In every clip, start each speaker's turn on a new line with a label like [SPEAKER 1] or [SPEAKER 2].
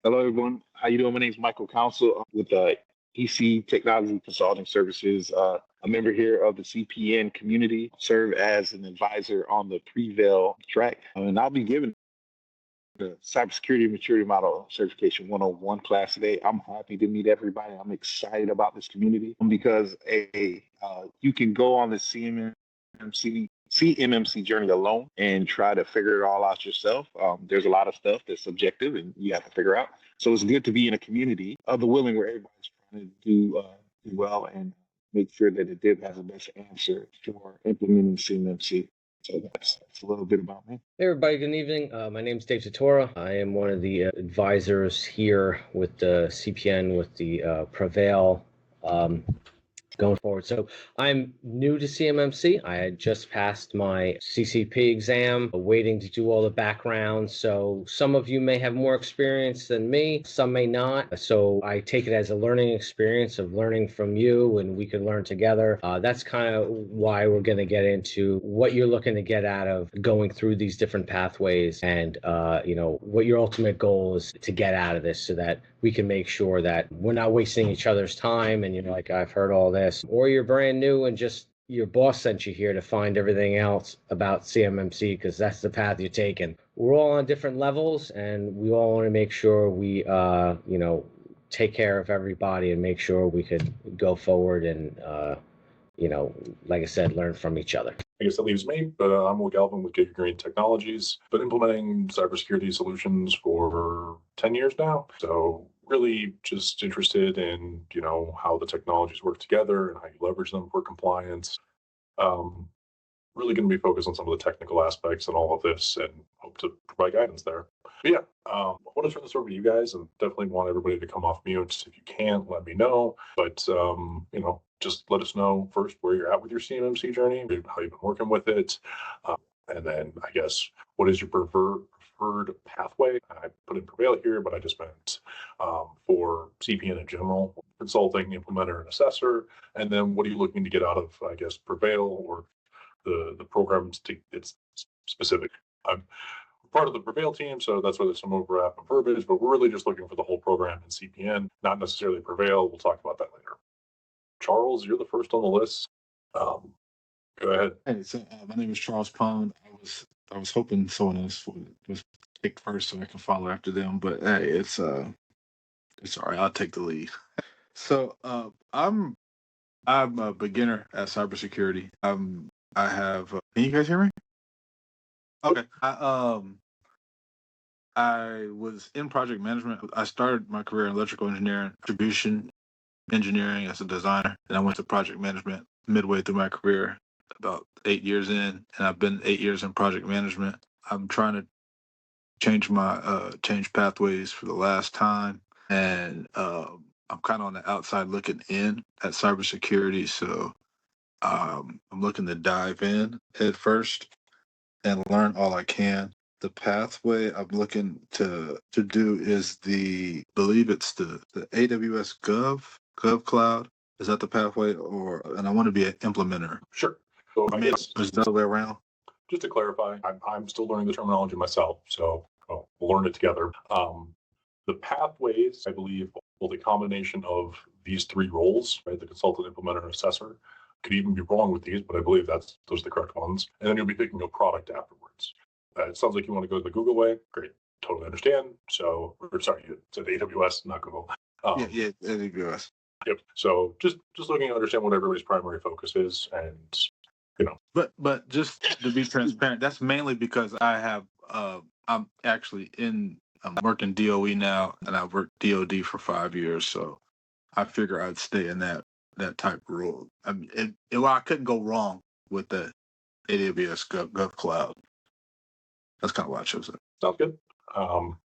[SPEAKER 1] Hello, everyone. How you doing? My name is Michael Council with EC Technology Consulting Services. A member here of the CPN community. Serve as an advisor on the Prevail track, and I'll be giving the Cybersecurity Maturity Model Certification 101 class today. I'm happy to meet everybody. I'm excited about this community because you can go on the CMMC journey alone and try to figure it all out yourself. There's a lot of stuff that's subjective and you have to figure out. So it's good to be in a community of the willing where everybody's trying to do well and make sure that the DIB has the best answer for implementing CMMC. So that's a little bit about me.
[SPEAKER 2] Hey everybody, good evening. My name is Dave Tatora. I am one of the advisors here with the CPN with the Prevail going forward. So I'm new to CMMC. I had just passed my CCP exam, waiting to do all the background. So some of you may have more experience than me, some may not. So I take it as a learning experience of learning from you, and we can learn together. That's kind of why we're going to get into what you're looking to get out of going through these different pathways, and what your ultimate goal is to get out of this, so that we can make sure that we're not wasting each other's time. And like, I've heard all this, or you're brand new and just your boss sent you here to find everything else about CMMC because that's the path you're taking. We're all on different levels, and we all want to make sure we take care of everybody and make sure we could go forward and like I said, learn from each other.
[SPEAKER 3] I guess that leaves me, but I'm Will Galvin with Giga Green Technologies. Been implementing cybersecurity solutions for 10 years now. So really just interested in, how the technologies work together and how you leverage them for compliance. Really going to be focused on some of the technical aspects and all of this, and hope to provide guidance there. But yeah, I want to turn this over to you guys, and definitely want everybody to come off mute. If you can, let me know. But, just let us know first where you're at with your CMMC journey, how you've been working with it. And then I guess, what is your preferred pathway? I put in Prevail here, but I just meant for CPN in general, consulting, implementer, and assessor. And then what are you looking to get out of, I guess, Prevail or the programs it's specific. I'm part of the Prevail team, so that's why there's some overlap in verbiage, but we're really just looking for the whole program in CPN, not necessarily Prevail. We'll talk about that later. Charles, you're the first on the list. Go ahead.
[SPEAKER 4] Hey, so my name is Charles Pond. I was hoping someone else was picked first so I can follow after them, but hey, it's all right. I'll take the lead. So I'm a beginner at cybersecurity. I have. Can you guys hear me? Okay. I was in project management. I started my career in electrical engineering, distribution engineering as a designer, and I went to project management midway through my career, about 8 years in, and I've been 8 years in project management. I'm trying to change pathways for the last time, and I'm kind of on the outside looking in at cybersecurity, so I'm looking to dive in head first and learn all I can. The pathway I'm looking to do is believe it's the AWS Gov Cloud. Is that the pathway, and I want to be an implementer?
[SPEAKER 3] Sure. So I guess
[SPEAKER 4] is that the way around?
[SPEAKER 3] Just to clarify, I'm still learning the terminology myself, so we'll learn it together. The pathways, I believe, well, the combination of these three roles, right, the consultant, implementer, and assessor, could even be wrong with these, but I believe those are the correct ones. And then you'll be picking a product afterwards. It sounds like you want to go the Google way. Great, totally understand. So, sorry, you said AWS, not Google.
[SPEAKER 4] Yeah, AWS.
[SPEAKER 3] Yep. So just looking to understand what everybody's primary focus is, and
[SPEAKER 4] But just to be transparent, that's mainly because I have I'm actually I'm working DOE now, and I've worked DOD for 5 years, so I figure I'd stay in that type of role. I mean, I couldn't go wrong with the AWS Gov Cloud. That's kind of why I chose it.
[SPEAKER 3] Sounds good.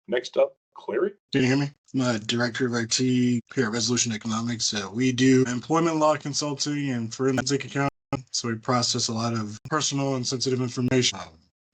[SPEAKER 3] Next up, Clary.
[SPEAKER 5] Can you hear me? I'm a director of IT here at Resolution Economics. We do employment law consulting and forensic accounting. So we process a lot of personal and sensitive information.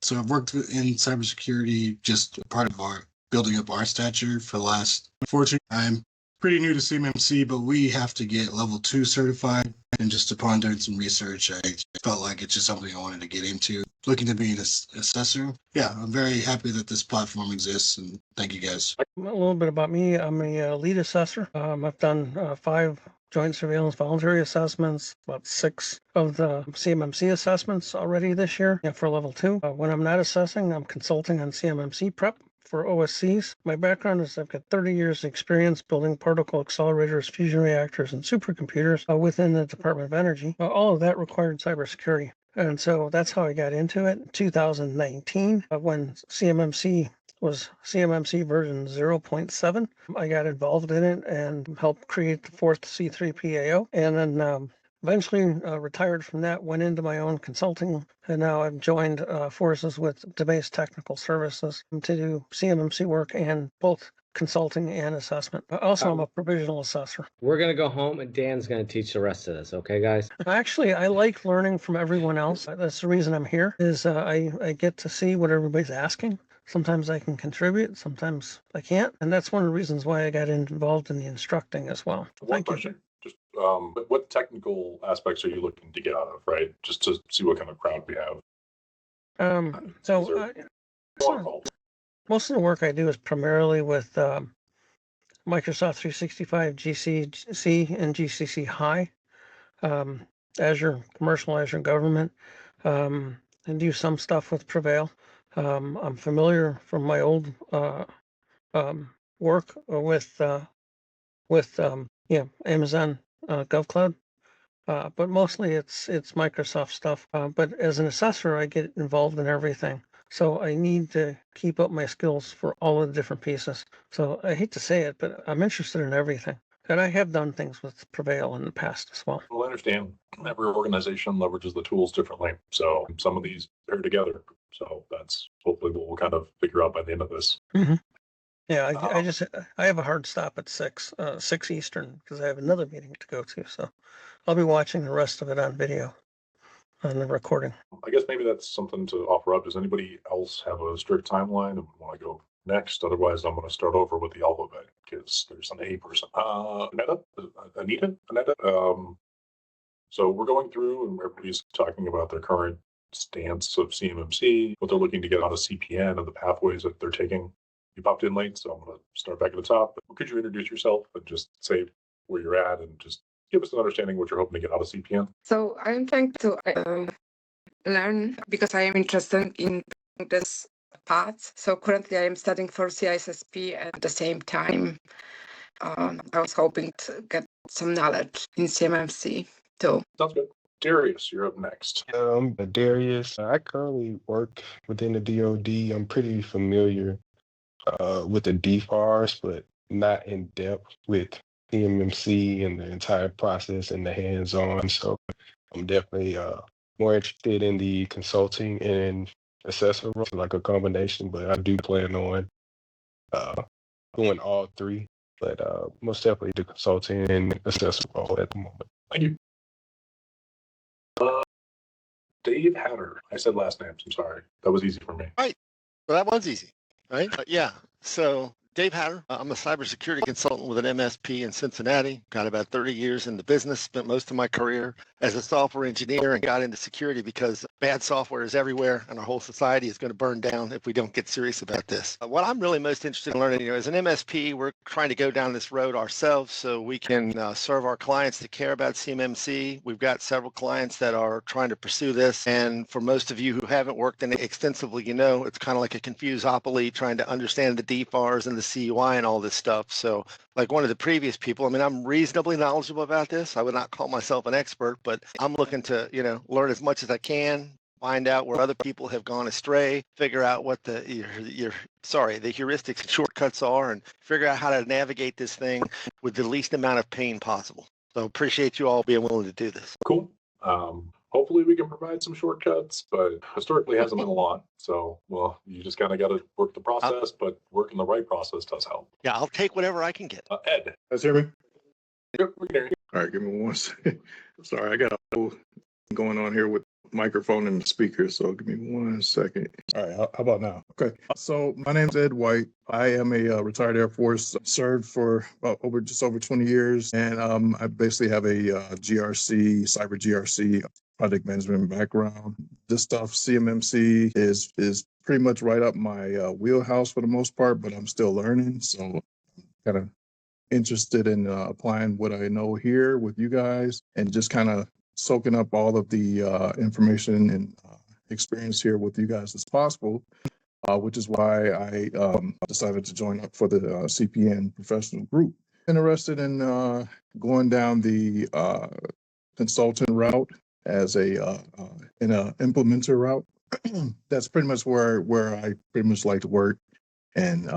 [SPEAKER 5] So I've worked in cybersecurity, just part of our building up our stature for the last 14. I'm pretty new to CMMC, but we have to get level 2 certified. And just upon doing some research, I felt like it's just something I wanted to get into. Looking to be an assessor. Yeah, I'm very happy that this platform exists, and thank you guys.
[SPEAKER 6] A little bit about me. I'm a lead assessor. I've done 5 joint surveillance voluntary assessments, about 6 of the CMMC assessments already this year for level 2. When I'm not assessing, I'm consulting on CMMC prep for OSCs. My background is I've got 30 years experience building particle accelerators, fusion reactors, and supercomputers within the Department of Energy. All of that required cybersecurity. And so that's how I got into it in 2019 when CMMC was CMMC version 0.7. I got involved in it and helped create the 4th C3PAO. And then eventually retired from that, went into my own consulting, and now I've joined forces with DeBase Technical Services to do CMMC work and both consulting and assessment. Also, I'm a provisional assessor.
[SPEAKER 2] We're going to go home and Dan's going to teach the rest of this. Okay, guys?
[SPEAKER 6] Actually, I like learning from everyone else. That's the reason I'm here, is I get to see what everybody's asking. Sometimes I can contribute, sometimes I can't. And that's one of the reasons why I got involved in the instructing as well.
[SPEAKER 3] One question. Just what technical aspects are you looking to get out of, right? Just to see what kind of crowd we have.
[SPEAKER 6] Most of the work I do is primarily with Microsoft 365 GCC and GCC High, Azure Commercial, Azure Government, and do some stuff with Prevail. I'm familiar from my old work with Amazon GovCloud, but mostly it's Microsoft stuff. But as an assessor, I get involved in everything. So I need to keep up my skills for all of the different pieces. So I hate to say it, but I'm interested in everything. And I have done things with Prevail in the past as well.
[SPEAKER 3] Well, I understand every organization leverages the tools differently. So some of these pair together. So that's hopefully what we'll kind of figure out by the end of this.
[SPEAKER 6] Mm-hmm. Yeah, I have a hard stop at 6 Eastern because I have another meeting to go to. So I'll be watching the rest of it on video. On the recording.
[SPEAKER 3] I guess maybe that's something to offer up. Does anybody else have a strict timeline and want to go next? Otherwise, I'm going to start over with the alphabet because there's an A person. Anita. So we're going through and everybody's talking about their current stance of CMMC, what they're looking to get out of CPN and the pathways that they're taking. You popped in late, so I'm going to start back at the top. But could you introduce yourself and just say where you're at and just give us an understanding what you're hoping to get out of CPN?
[SPEAKER 7] So I'm trying to learn because I am interested in this path. So currently I am studying for CISSP and at the same time I was hoping to get some knowledge in CMMC too.
[SPEAKER 3] Sounds good. Darius, you're up next.
[SPEAKER 8] I'm Darius. I currently work within the DoD. I'm pretty familiar with the DFARS, but not in depth with CMMC and the entire process and the hands-on. So I'm definitely more interested in the consulting and assessor role, like a combination, but I do plan on doing all 3, but most definitely the consulting and assessor role at the moment.
[SPEAKER 3] Thank you. Dave Hatter. I said last names. I'm sorry. That was easy for me.
[SPEAKER 9] Right. Well, that was easy, right? Yeah. So Dave Hatter, I'm a cybersecurity consultant with an MSP in Cincinnati. Got about 30 years in the business, spent most of my career as a software engineer and got into security because bad software is everywhere and our whole society is going to burn down if we don't get serious about this. What I'm really most interested in learning, as an MSP, we're trying to go down this road ourselves so we can serve our clients that care about CMMC. We've got several clients that are trying to pursue this. And for most of you who haven't worked in it extensively, it's kind of like a confusopoly trying to understand the DFARS and the CUI and all this stuff. So like one of the previous people, I'm reasonably knowledgeable about this. I would not call myself an expert, but I'm looking to, learn as much as I can, find out where other people have gone astray, figure out what the heuristics and shortcuts are, and figure out how to navigate this thing with the least amount of pain possible. So appreciate you all being willing to do this.
[SPEAKER 3] Cool. Hopefully we can provide some shortcuts, but historically hasn't been a lot. So, well, you just kind of got to work the process, but working the right process does help.
[SPEAKER 9] Yeah, I'll take whatever I can get.
[SPEAKER 3] Ed.
[SPEAKER 4] Guys hear me?
[SPEAKER 3] Yep, we can hear you.
[SPEAKER 4] All right, give me 1 second. Sorry, I got a whole going on here with microphone and speaker, so give me 1 second. All right, how about now? Okay, so my name's Ed White. I am a retired Air Force, served for just over 20 years, and I basically have a GRC, cyber GRC
[SPEAKER 10] project management background. This stuff, CMMC, is pretty much right up my wheelhouse for the most part, but I'm still learning. So kind of interested in applying what I know here with you guys and just kind of soaking up all of the information and experience here with you guys as possible, which is why I decided to join up for the CPN professional group. Interested in going down the consultant route as in a implementer route. That's pretty much where I pretty much like to work and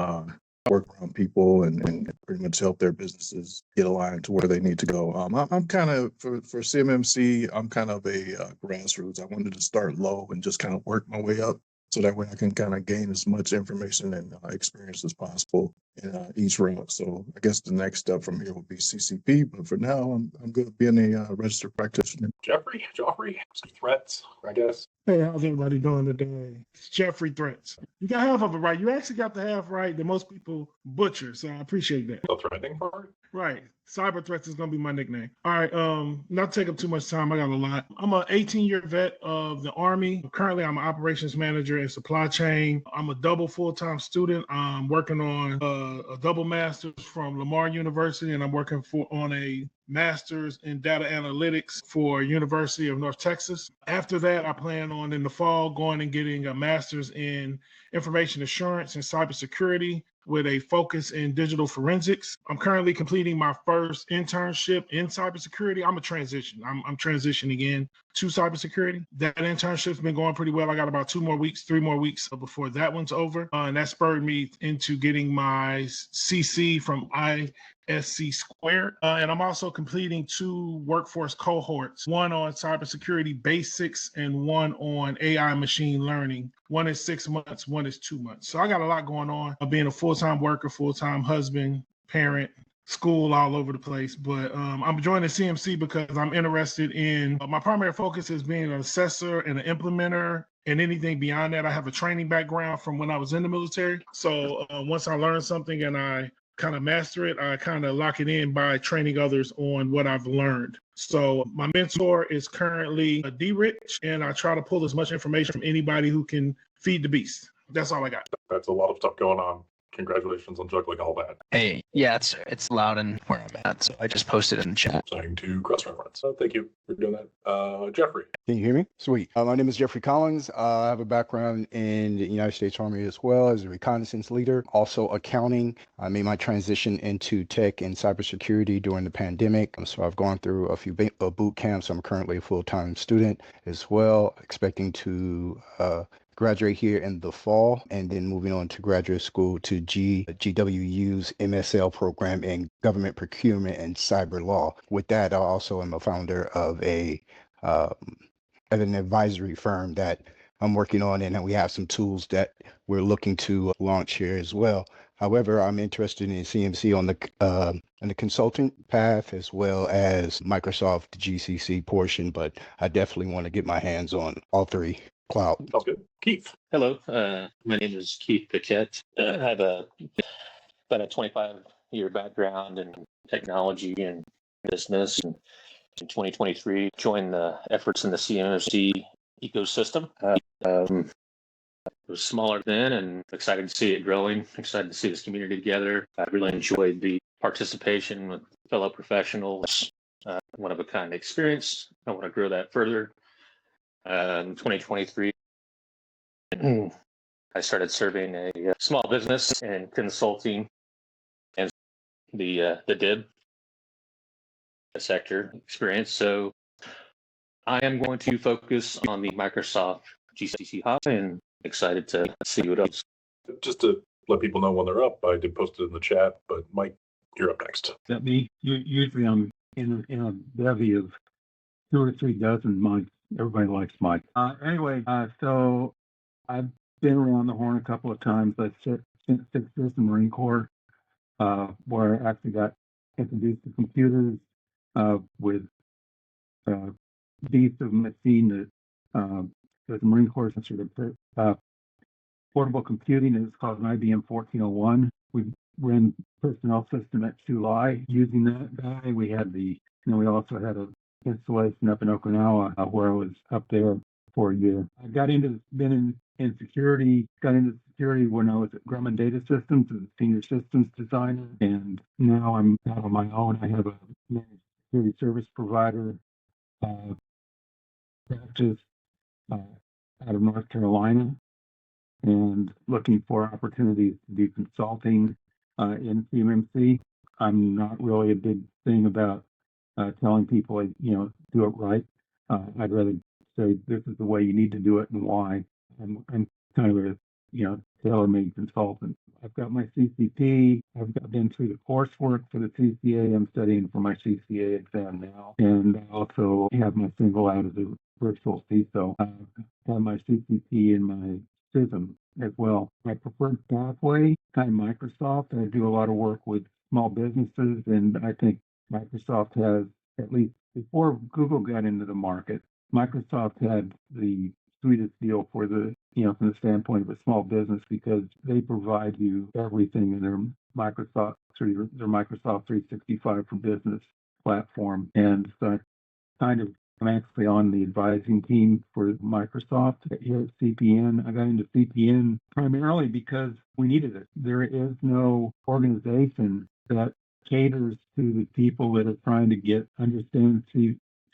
[SPEAKER 10] work around people and pretty much help their businesses get aligned to where they need to go. I'm kind of for CMMC, I'm kind of a grassroots. I wanted to start low and just kind of work my way up, so that way I can kind of gain as much information and experience as possible in each route. So I guess the next step from here will be CCP, but for now, I'm good being a registered practitioner.
[SPEAKER 3] Joffrey, some threats, I guess.
[SPEAKER 11] Hey, how's everybody doing today? It's Jeffrey Threats. You got half of it right. You actually got the half right that most people butcher, so I appreciate that.
[SPEAKER 3] The threatening part?
[SPEAKER 11] Right. Cyber Threats is going to be my nickname. All right. Not to take up too much time. I got a lot. I'm an 18-year vet of the Army. Currently, I'm an operations manager in supply chain. I'm a double full-time student. I'm working on a double master's from Lamar University, and I'm working on a master's in data analytics for University of North Texas. After that, I plan on in the fall going and getting a master's in information assurance and cybersecurity with a focus in digital forensics. I'm currently completing my first internship in cybersecurity. I'm I'm transitioning in to cybersecurity. That internship's been going pretty well. I got about 3 more weeks before that one's over. And that spurred me into getting my CC from ISC Squared. And I'm also completing 2 workforce cohorts, one on cybersecurity basics and one on AI machine learning. One is 6 months, one is 2 months. So I got a lot going on, being a full-time worker, full-time husband, parent, school all over the place. But I'm joining CMC because I'm interested in, my primary focus is being an assessor and an implementer, and anything beyond that. I have a training background from when I was in the military. So once I learn something and I kind of master it, I kind of lock it in by training others on what I've learned. So my mentor is currently a D-Rich, and I try to pull as much information from anybody who can feed the beast. That's all I got.
[SPEAKER 3] That's a lot of stuff going on. Congratulations on juggling all that.
[SPEAKER 12] Hey, yeah, it's loud and where I'm at, so I just posted it in the chat.
[SPEAKER 3] Trying to cross-reference. Thank you for doing that. Jeffrey.
[SPEAKER 13] Can you hear me? Sweet. My name is Jeffrey Collins. I have a background in the United States Army as well as a reconnaissance leader, also accounting. I made my transition into tech and cybersecurity during the pandemic. So I've gone through a few boot camps. I'm currently a full-time student as well, expecting to graduate here in the fall, and then moving on to graduate school to GWU's MSL program in government procurement and cyber law. With that, I also am a founder of an advisory firm that I'm working on, and we have some tools that we're looking to launch here as well. However, I'm interested in CMC on the consultant path as well as Microsoft GCC portion, but I definitely want to get my hands on all 3 cloud.
[SPEAKER 3] Sounds good. Keith.
[SPEAKER 14] Hello, my name is Keith Paquette. I have about a 25-year background in technology and business. And in 2023, joined the efforts in the CMC ecosystem. It was smaller then, and excited to see it growing, excited to see this community together. I really enjoyed the participation with fellow professionals, one-of-a-kind experience. I want to grow that further. In 2023, I started serving a small business and consulting and the DIB sector experience. So I am going to focus on the Microsoft GCC hub and excited to see what else.
[SPEAKER 3] Just to let people know when they're up, I did post it in the chat, but Mike, you're up next.
[SPEAKER 15] That me? Usually I'm in a bevy of 2 or 3 dozen mics. Everybody likes Mike. So I've been around the horn a couple of times. I spent 6 years in the Marine Corps, where I actually got introduced to computers with beats of machine that the Marine Corps sort of portable computing. It's called an IBM 1401. We ran personnel system at July using that guy. We had we also had a installation up in Okinawa, where I was up there for a year. I got into in security, got into security when I was at Grumman Data Systems as a senior systems designer, and now I'm out on my own. I have a managed security service provider practice out of North Carolina, and looking for opportunities to do consulting in CMMC. I'm not really a big thing about telling people, do it right. I'd rather say this is the way you need to do it and why. I'm kind of a, tailor-made consultant. I've got my CCP. I've been through the coursework for the CCA. I'm studying for my CCA exam now. And I also have my single out as a virtual CISO. I have my CCP and my CISM as well. My preferred pathway, kind of Microsoft. I do a lot of work with small businesses, and I think Microsoft has, at least before Google got into the market, Microsoft had the sweetest deal for the, from the standpoint of a small business, because they provide you everything in their Microsoft 365 for Business platform. And so I'm actually on the advising team for Microsoft here at CPN. I got into CPN primarily because we needed it. There is no organization that caters to the people that are trying to understand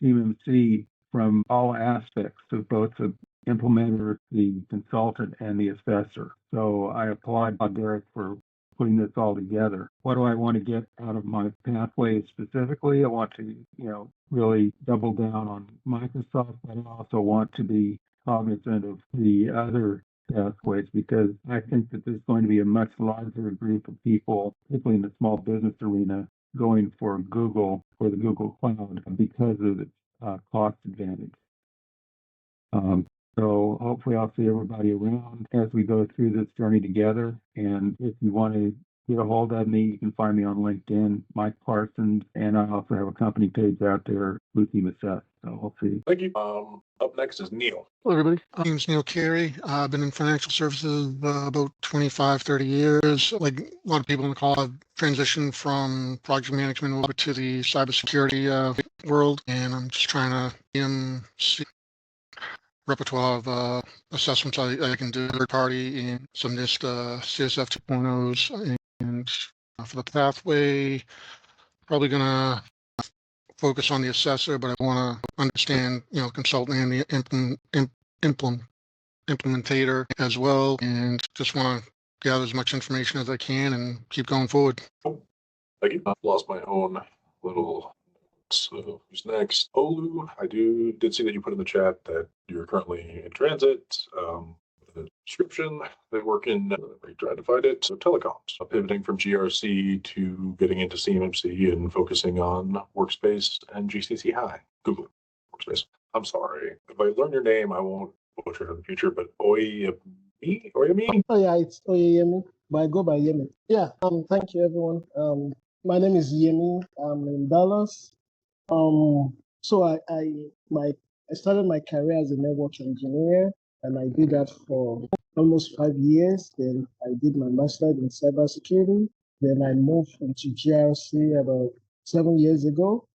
[SPEAKER 15] CMMC from all aspects of both the implementer, the consultant, and the assessor. So I applaud Derek for putting this all together. What do I want to get out of my pathway specifically? I want to, really double down on Microsoft, but I also want to be cognizant of the other pathways, because I think that there's going to be a much larger group of people, particularly in the small business arena, going for Google, for the Google Cloud, because of its cost advantage. So hopefully I'll see everybody around as we go through this journey together. And if you want to get a hold of me, you can find me on LinkedIn, Mike Parsons, and I also have a company page out there, Blue Team Assess. So we'll see.
[SPEAKER 3] Thank you. Up next is Neil.
[SPEAKER 16] Hello, everybody. My name is Neil Carey. I've been in financial services about 25, 30 years. Like a lot of people in the call, I've transitioned from project management over to the cybersecurity world, and I'm just trying to see repertoire of assessments I can do, third party, and some NIST CSF 2.0s. And for the pathway, probably going to focus on the assessor, but I want to understand, consultant and the implementator as well, and just want to gather as much information as I can and keep going forward.
[SPEAKER 3] Thank you. I've lost my own little. So who's next? Olu, I did see that you put in the chat that you're currently in transit. The description, they work in, trying to find it. So telecoms, pivoting from GRC to getting into CMMC and focusing on Workspace and GCC High, Google Workspace. I'm sorry. If I learn your name, I won't butcher it in the future, but Oyemi?
[SPEAKER 17] Oh yeah, it's Oyemi, but I go by Yemi. Yeah, thank you everyone. My name is Yemi. I'm in Dallas. So I started my career as a network engineer, and I did that for almost 5 years. Then I did my master's in cybersecurity. Then I moved into GRC about 7 years ago,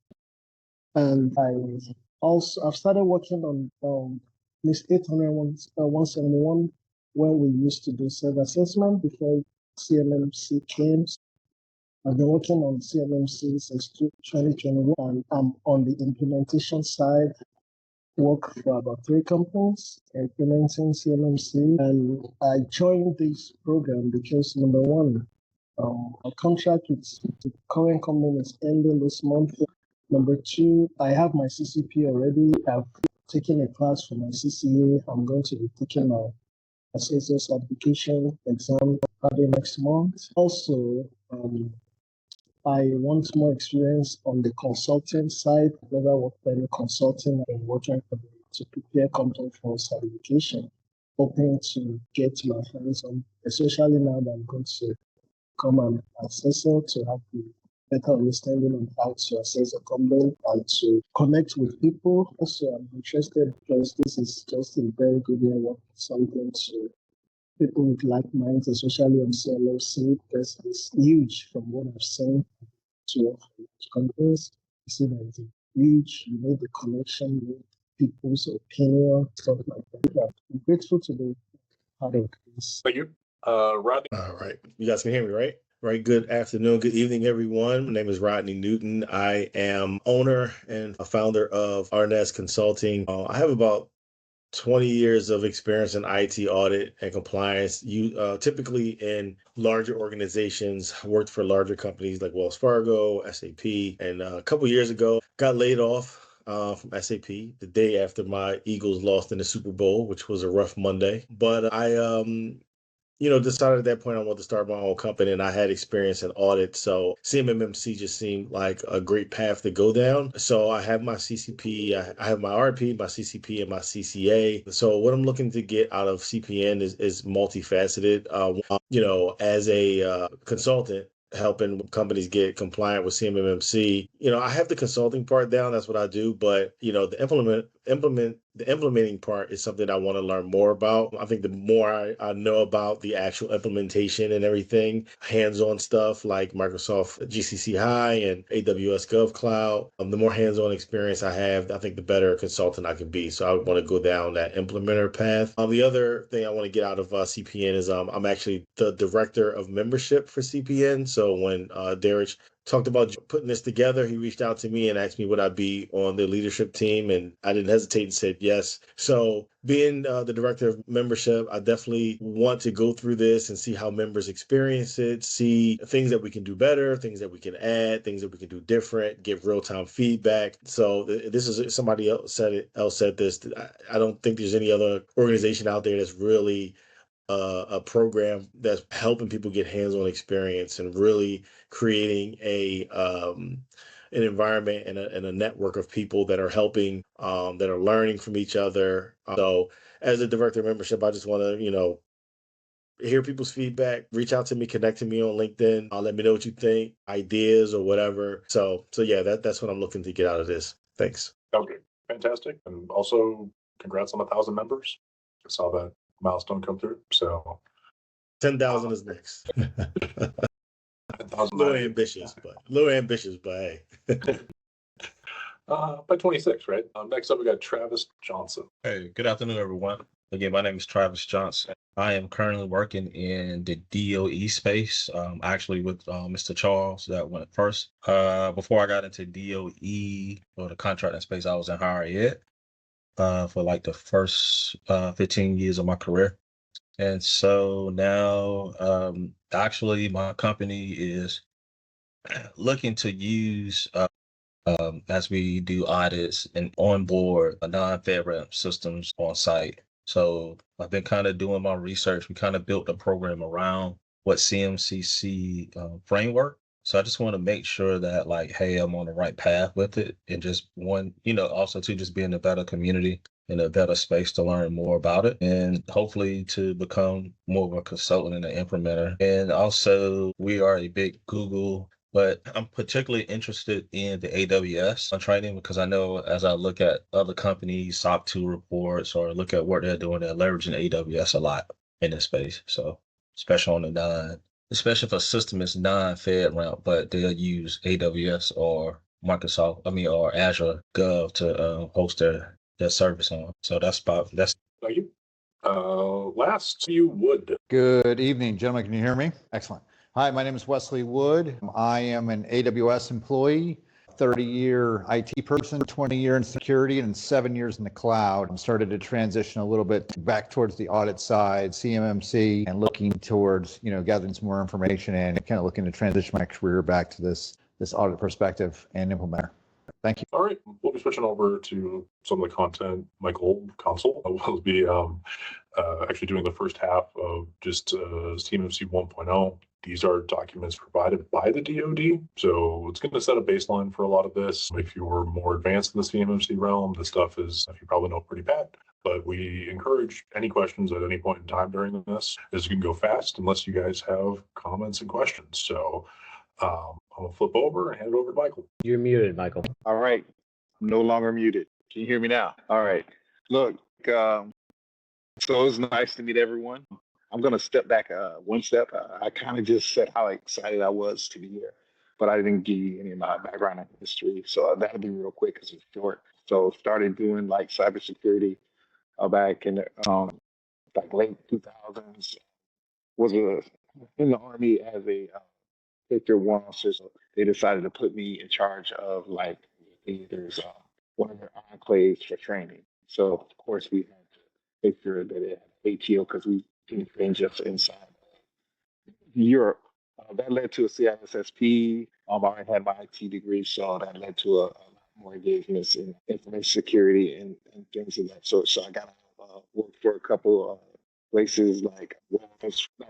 [SPEAKER 17] and I've started working on NIST 171 when we used to do self-assessment before CMMC came. I've been working on CMMC since 2021, and I'm on the implementation side. Work for about 3 companies implementing CMMC, and I joined this program because number one, our contract with the current company is ending this month. Number 2, I have my CCP already. I've taken a class for my CCA. I'm going to be taking my assessor certification exam probably next month. Also, I want more experience on the consulting side. I've never worked for any consulting. I've been working to prepare company for certification, hoping to get my hands on, especially now that I'm going to become an assessor, to have the better understanding on how to assess a company and to connect with people. Also, I'm interested because this is just a very good area, something to people with like minds, especially on CMMC, because it's huge from what I've seen to companies. You see that reach, you need the connection with people's opinion, stuff like that. Yeah, I'm grateful to be part of this.
[SPEAKER 3] Thank you. Rodney.
[SPEAKER 18] All right. You guys can hear me, right? Right. Good afternoon. Good evening, everyone. My name is Rodney Newton. I am owner and a founder of Arnaz Consulting. I have about 20 years of experience in IT audit and compliance. You typically in larger organizations, worked for larger companies like Wells Fargo, SAP, and a couple years ago got laid off from SAP the day after my Eagles lost in the Super Bowl, which was a rough Monday. But I decided at that point I wanted to start my own company, and I had experience in audit. So CMMC just seemed like a great path to go down. So I have my CCP, I have my RP, my CCP, and my CCA. So what I'm looking to get out of CPN is multifaceted. As a consultant, helping companies get compliant with CMMC. I have the consulting part down. That's what I do. But, the implementing part is something I want to learn more about. I think the more I know about the actual implementation and everything, hands-on stuff like Microsoft GCC High and AWS GovCloud, the more hands-on experience I have, I think the better consultant I can be. So I would want to go down that implementer path. The other thing I want to get out of CPN is I'm actually the director of membership for CPN. So when Derek talked about putting this together, he reached out to me and asked me would I be on the leadership team, and I didn't hesitate and said yes. So being the director of membership, I definitely want to go through this and see how members experience it, see things that we can do better, things that we can add, things that we can do different, give real-time feedback. So this is somebody else said this. I don't think there's any other organization out there that's really a program that's helping people get hands-on experience and really creating an environment and a network of people that are helping, that are learning from each other. So as a director of membership, I just want to, hear people's feedback, reach out to me, connect to me on LinkedIn. Let me know what you think, ideas or whatever. So yeah, that's what I'm looking to get out of this. Thanks.
[SPEAKER 3] Okay, fantastic. And also congrats on 1,000 members. I saw that milestone come through. So
[SPEAKER 18] 10,000 is next.
[SPEAKER 3] 10,000
[SPEAKER 18] a little ambitious, but hey.
[SPEAKER 3] By 26, right? Next up, we got Travis Johnson.
[SPEAKER 19] Hey, good afternoon, everyone. Again, my name is Travis Johnson. I am currently working in the DOE space, actually with Mr. Charles that went first. Before I got into DOE or the contracting space, I was in higher ed for like the first 15 years of my career. And so now, actually, my company is looking to use, as we do audits and onboard non-FedRAMP systems on site. So I've been kind of doing my research. We kind of built a program around what CMCC framework. So I just want to make sure that like, hey, I'm on the right path with it. And just one, also to just be in a better community, in a better space to learn more about it, and hopefully to become more of a consultant and an implementer. And also we are a big Google, but I'm particularly interested in the AWS training because I know as I look at other companies, SOC 2 reports, or look at what they're doing, they're leveraging AWS a lot in this space. So especially on especially if a system is non-FedRAMP, but they'll use AWS or or Azure Gov to host their service on. So that's.
[SPEAKER 3] Thank you. Last, you Wood.
[SPEAKER 20] Good evening, gentlemen. Can you hear me? Excellent. Hi, my name is Wesley Wood. I am an AWS employee, 30-year IT person, 20-year in security, and 7 years in the cloud. I started to transition a little bit back towards the audit side, CMMC, and looking towards, gathering some more information and kind of looking to transition my career back to this audit perspective and implementer. Thank you.
[SPEAKER 3] All right, we'll be switching over to some of the content. Michael Consul will be actually doing the first half of just CMMC 1.0. These are documents provided by the DoD, so it's going to set a baseline for a lot of this. If you're more advanced in the CMMC realm, this stuff is, you probably know, pretty bad. But we encourage any questions at any point in time during this, as you can go fast unless you guys have comments and questions. So I'm going to flip over and hand it over to Michael.
[SPEAKER 2] You're muted, Michael.
[SPEAKER 1] All right. I'm no longer muted. Can you hear me now? All right. Look, so it was nice to meet everyone. I'm going to step back one step. I kind of just said how excited I was to be here. but I didn't give you any of my background in history. So that'll be real quick because it's short. So started doing like cybersecurity back in the like late 2000s. Was in the Army as a Victor one officer. So they decided to put me in charge of like there's one of their enclaves for training. So of course we had to make sure that it had ATO because we didn't train just inside Europe. That led to a CISSP. I already had my IT degree, so that led to a lot more engagements in information security and things of that sort. So I got to work for a couple places like not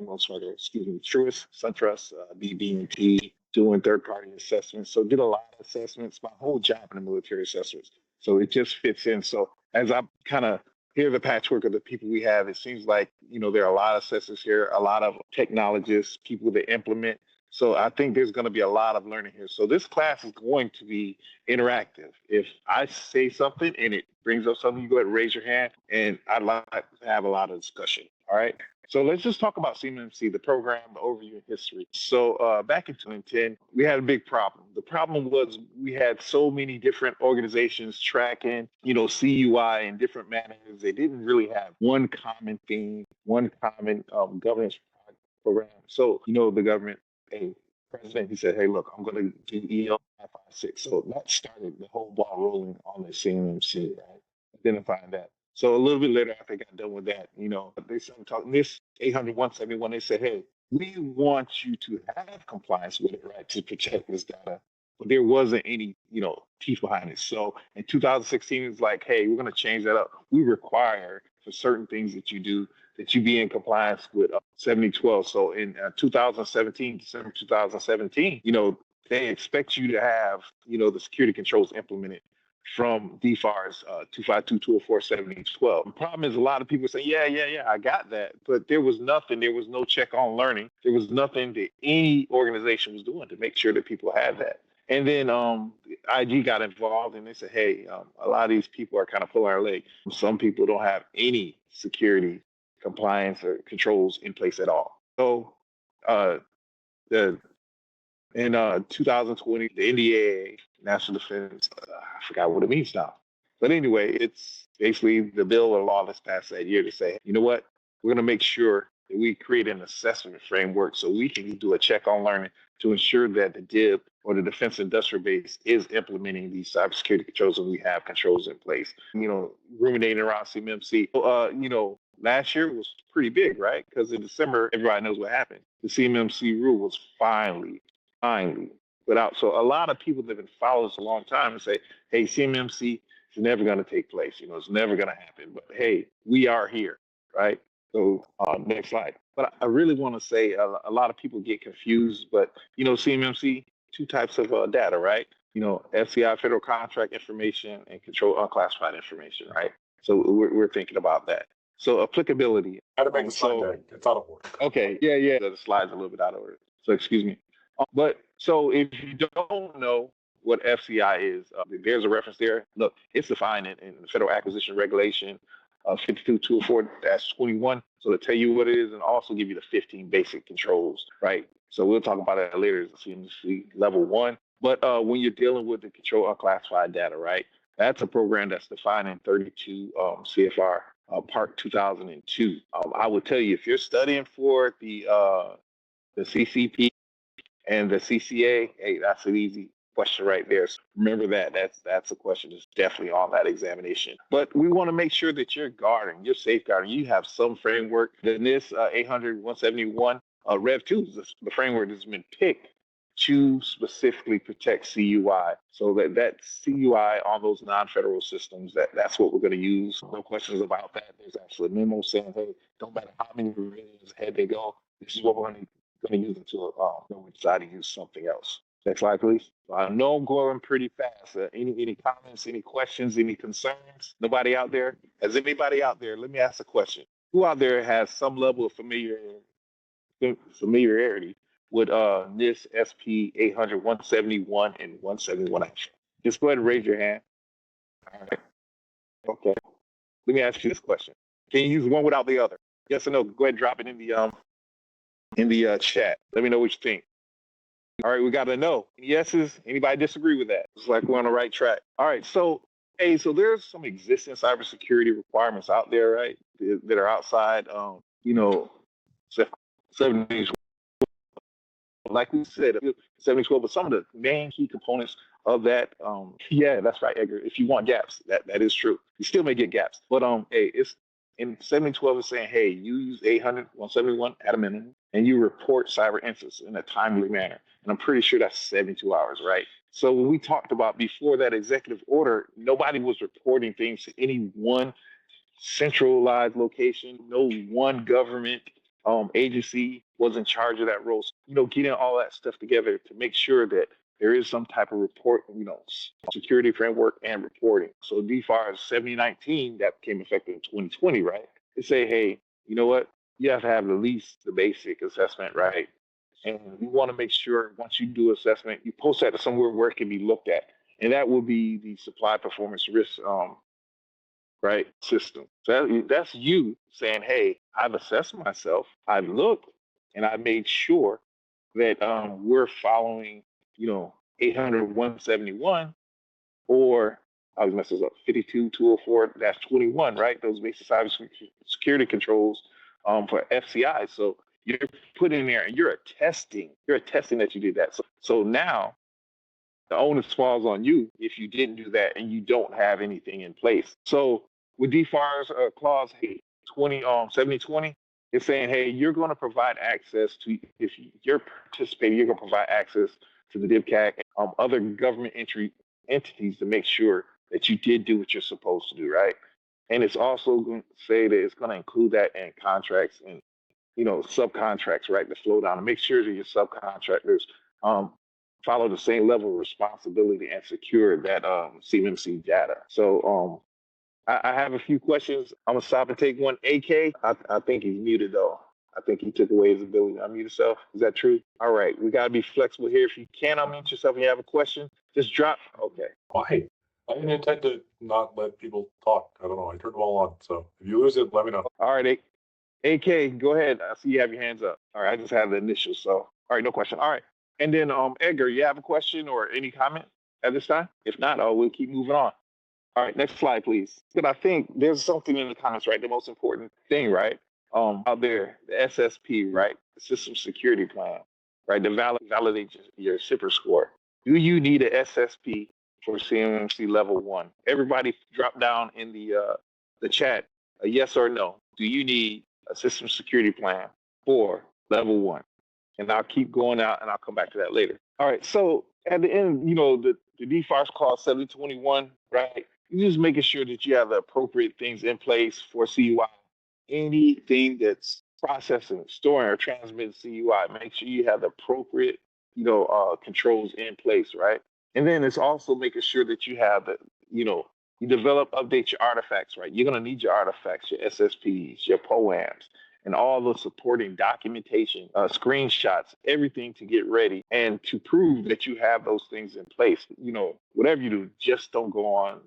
[SPEAKER 1] Wells Fargo, excuse me, Truist, SunTrust, BB&T, doing third-party assessments. So did a lot of assessments. My whole job in the military assessments. So it just fits in. So as I kind of hear the patchwork of the people we have, it seems like, there are a lot of assessors here, a lot of technologists, people that implement. So I think there's going to be a lot of learning here. So this class is going to be interactive. If I say something and it brings up something, you go ahead and raise your hand, and I'd like to have a lot of discussion. All right. So let's just talk about Cmmc, the program, the overview, and history. So back in 2010, we had a big problem. The problem was we had so many different organizations tracking, CUI in different manners. They didn't really have one common theme, one common governance program. So, the government, a president, he said, hey, look, I'm going to do EL 556. So that started the whole ball rolling on the Cmmc, right? Identifying that. So a little bit later, after I got done with that, they started talking this 800-171. They said, hey, we want you to have compliance with it, right, to protect this data. But there wasn't any, teeth behind it. So in 2016, it's like, hey, we're going to change that up. We require for certain things that you do that you be in compliance with 7012. So in 2017, December 2017, they expect you to have, the security controls implemented from DFARS 252-204-7012. The problem is a lot of people say, yeah, I got that. But there was nothing. There was no check on learning. There was nothing that any organization was doing to make sure that people had that. And then IG got involved and they said, hey, a lot of these people are kind of pulling our leg. Some people don't have any security compliance or controls in place at all. So in 2020, the NDAA, National Defense, I forgot what it means now. But anyway, it's basically the bill or law that's passed that year to say, you know what, we're going to make sure that we create an assessment framework so we can do a check on learning to ensure that the DIB or the Defense Industrial Base is implementing these cybersecurity controls and we have controls in place. Ruminating around Cmmc. Last year was pretty big, right? Because in December, everybody knows what happened. The Cmmc rule was finally put out. So a lot of people that have been following us a long time and say, hey, Cmmc is never going to take place. It's never going to happen. But hey, we are here, right? So next slide. But I really want to say a lot of people get confused, but Cmmc, two types of data, right? FCI, federal contract information, and control unclassified information, right? So we're thinking about that. So applicability.
[SPEAKER 3] How to make a slide deck. It's out of order.
[SPEAKER 1] Okay, yeah. The slide's a little bit out of order. So excuse me. But so if you don't know what FCI is, there's a reference there. Look, it's defined in the Federal Acquisition Regulation 52-204-21. So to tell you what it is and also give you the 15 basic controls, right? So we'll talk about that later as CMC level 1. But when you're dealing with the control unclassified data, right? That's a program that's defined in 32 CFR Part 2002. I would tell you if you're studying for the CCP and the CCA, hey, that's an easy question right there. So remember that. That's a question that's definitely on that examination. But we want to make sure that you're guarding, you're safeguarding. You have some framework. Then this 800-171 Rev 2 is the framework that's been picked to specifically protect CUI. So that CUI on those non-federal systems, that's what we're going to use. No questions about that. There's actually a memo saying, hey, don't matter how many revisions ahead they go, this is what we're going to use until we decide to use something else. Next slide, please. I know I'm going pretty fast. Any comments, any questions, any concerns? Nobody out there? Has anybody out there? Let me ask a question. Who out there has some level of familiarity with NIST SP 800-171 and 171 action? Just go ahead and raise your hand. All right. Okay. Let me ask you this question. Can you use one without the other? Yes or no? Go ahead and drop it in the chat. Let me know what you think. All right, we got to know. Yeses. Anybody disagree with that? It's like we're on the right track. All right, so hey, so there's some existing cybersecurity requirements out there, right? That are outside, you know, 7 like we said, 7012, but some of the main key components of that, yeah, that's right, Edgar. If you want gaps, that is true. You still may get gaps, but hey, it's in 7012 is saying, hey, you use 800, 171 at a minimum, and you report cyber incidents in a timely manner. And I'm pretty sure that's 72 hours, right? So when we talked about before that executive order, nobody was reporting things to any one centralized location. No one government agency was in charge of that role. So, getting all that stuff together to make sure that there is some type of report, security framework and reporting. So DFAR 7019 that became effective in 2020, right? They say, hey, you know what? You have to have at least the basic assessment, right? And you want to make sure once you do assessment, you post that to somewhere where it can be looked at. And that will be the supply performance risk right system. So that's you saying, hey, I've assessed myself, I've looked, and I made sure that we're following, 800 171, or I was messing up, 52204-21, right? Those basic cybersecurity controls for FCI. So you're putting in there and you're attesting that you did that. So now the onus falls on you if you didn't do that and you don't have anything in place. So with DFAR's clause 7020, it's saying, hey, you're going to provide access to, if you're participating, you're going to provide access to the DIBCAC and other government entities to make sure that you did do what you're supposed to do, right? And it's also going to say that it's going to include that in contracts and, subcontracts, right, to flow down and make sure that your subcontractors follow the same level of responsibility and secure that CMMC data. So I have a few questions. I'm gonna stop and take one. AK, I think he's muted though. I think he took away his ability to unmute himself. Is that true? All right, we gotta be flexible here. If you can unmute yourself and you have a question, just drop. Okay.
[SPEAKER 3] Why? I didn't intend to not let people talk. I don't know. I turned them all on. So if you lose it, let me know.
[SPEAKER 1] All right, AK, go ahead. I see you have your hands up. All right, I just have the initials. So, all right, no question. All right. And then, Edgar, you have a question or any comment at this time? If not, we'll keep moving on. All right, next slide, please. But I think there's something in the comments, right? The most important thing, right? Out there, the SSP, right? The System Security Plan, right? To validate your SIPR score. Do you need a SSP for CMMC level 1? Everybody drop down in the chat a yes or no. Do you need a system security plan for level 1? And I'll keep going out and I'll come back to that later. All right, so at the end, the DFARS clause 7021, right? You're just making sure that you have the appropriate things in place for CUI. Anything that's processing, storing, or transmitting CUI, make sure you have the appropriate, controls in place, right? And then it's also making sure that you have the, you develop, update your artifacts, right? You're going to need your artifacts, your SSPs, your POAMs, and all the supporting documentation, screenshots, everything to get ready and to prove that you have those things in place. Whatever you do, just don't go on,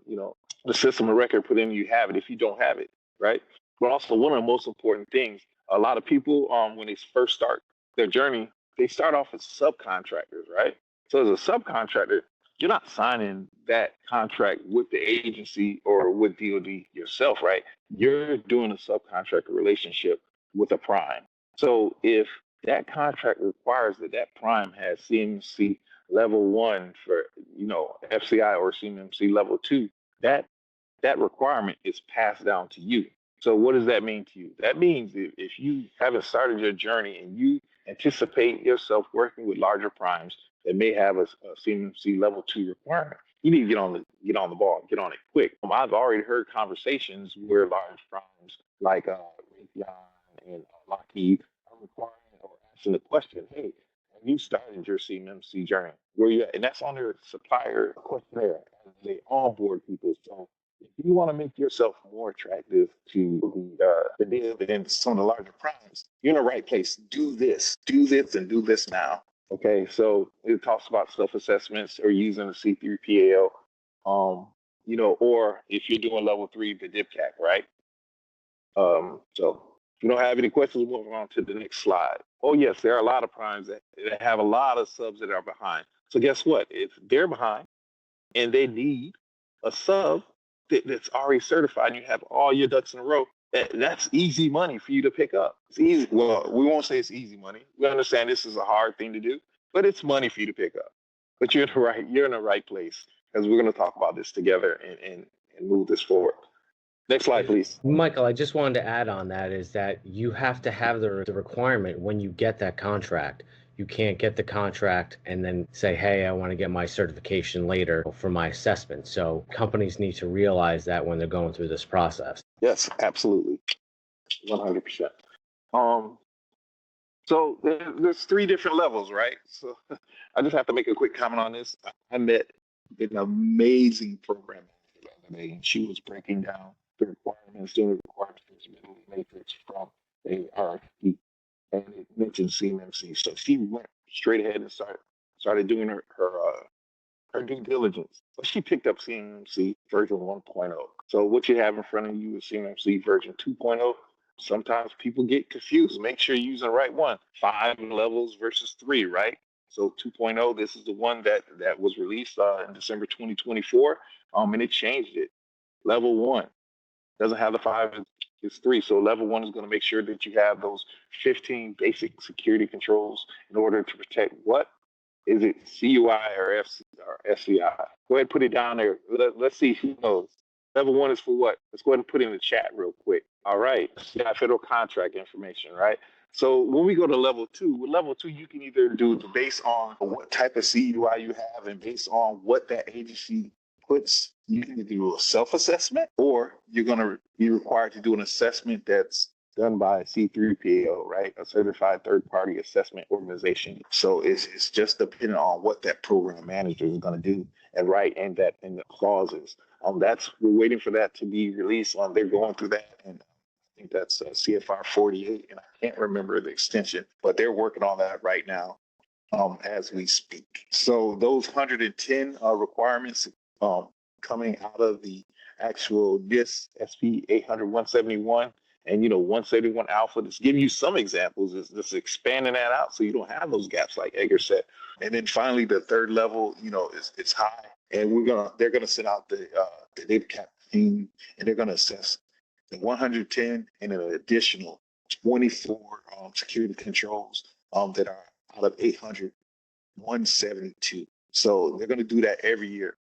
[SPEAKER 1] the system of record, put in you have it if you don't have it, right? But also one of the most important things, a lot of people, when they first start their journey, they start off as subcontractors, right? So as a subcontractor, you're not signing that contract with the agency or with DoD yourself, right? You're doing a subcontractor relationship with a prime. So if that contract requires that prime has CMMC level 1 for, FCI or CMMC level 2, that requirement is passed down to you. So what does that mean to you? That means if you haven't started your journey and you anticipate yourself working with larger primes that may have a CMMC level 2 requirement, you need to get on the ball, get on it quick. I've already heard conversations where large primes like Raytheon and Lockheed are requiring or asking the question, hey, have you started your CMMC journey? Where you at? And that's on their supplier questionnaire as they onboard people. So if you want to make yourself more attractive to the DIB and some of the larger primes, you're in the right place. Do this, and do this now. Okay, so it talks about self-assessments or using the C3PAO, or if you're doing level 3, the DIBCAC, right? So if you don't have any questions, we'll move on to the next slide. Oh yes, there are a lot of primes that have a lot of subs that are behind. So guess what? If they're behind and they need a sub that's already certified and you have all your ducks in a row, that's easy money for you to pick up. It's easy. Well, we won't say it's easy money. We understand this is a hard thing to do, but it's money for you to pick up. But you're in the right place because we're going to talk about this together and move this forward. Next slide, please.
[SPEAKER 2] Michael, I just wanted to add on that is that you have to have the requirement when you get that contract. You can't get the contract and then say, hey, I want to get my certification later for my assessment. So companies need to realize that when they're going through this process.
[SPEAKER 1] Yes, absolutely. 100%. So there's three different levels, right? So I just have to make a quick comment on this. I met an amazing program the other day, and she was breaking down the requirements, doing the requirements matrix from a RFP, and it mentioned CMMC. So she went straight ahead and started doing her due diligence. So she picked up CMMC version 1.0. So what you have in front of you is CMMC version 2.0. Sometimes people get confused. Make sure you're using the right one. 5 levels versus 3, right? So 2.0, this is the one that was released in December 2024, and it changed it. Level 1 doesn't have the 5, it's 3. So level 1 is going to make sure that you have those 15 basic security controls in order to protect what? Is it CUI or SCI? Go ahead and put it down there. Let's see who knows. Level 1 is for what? Let's go ahead and put it in the chat real quick. All right. You got federal contract information, right? So when we go to level 2, with level 2, you can either do it based on what type of CUI you have and based on what that agency puts. You can either do a self-assessment or you're going to be required to do an assessment that's done by a C3PAO, right? A certified third-party assessment organization. So it's just depending on what that program manager is going to do and write in the clauses. We're waiting for that to be released. They're going through that, and I think that's CFR 48, and I can't remember the extension, but they're working on that right now as we speak. So those 110 requirements coming out of the actual NIST SP 800-171 and 171 alpha, just giving you some examples, is just expanding that out so you don't have those gaps like Edgar said. And then finally the third level, it's high, and they're gonna send out the data cap team, and they're gonna assess the 110 and an additional 24 security controls that are out of 800, 172. So they're gonna do that every year.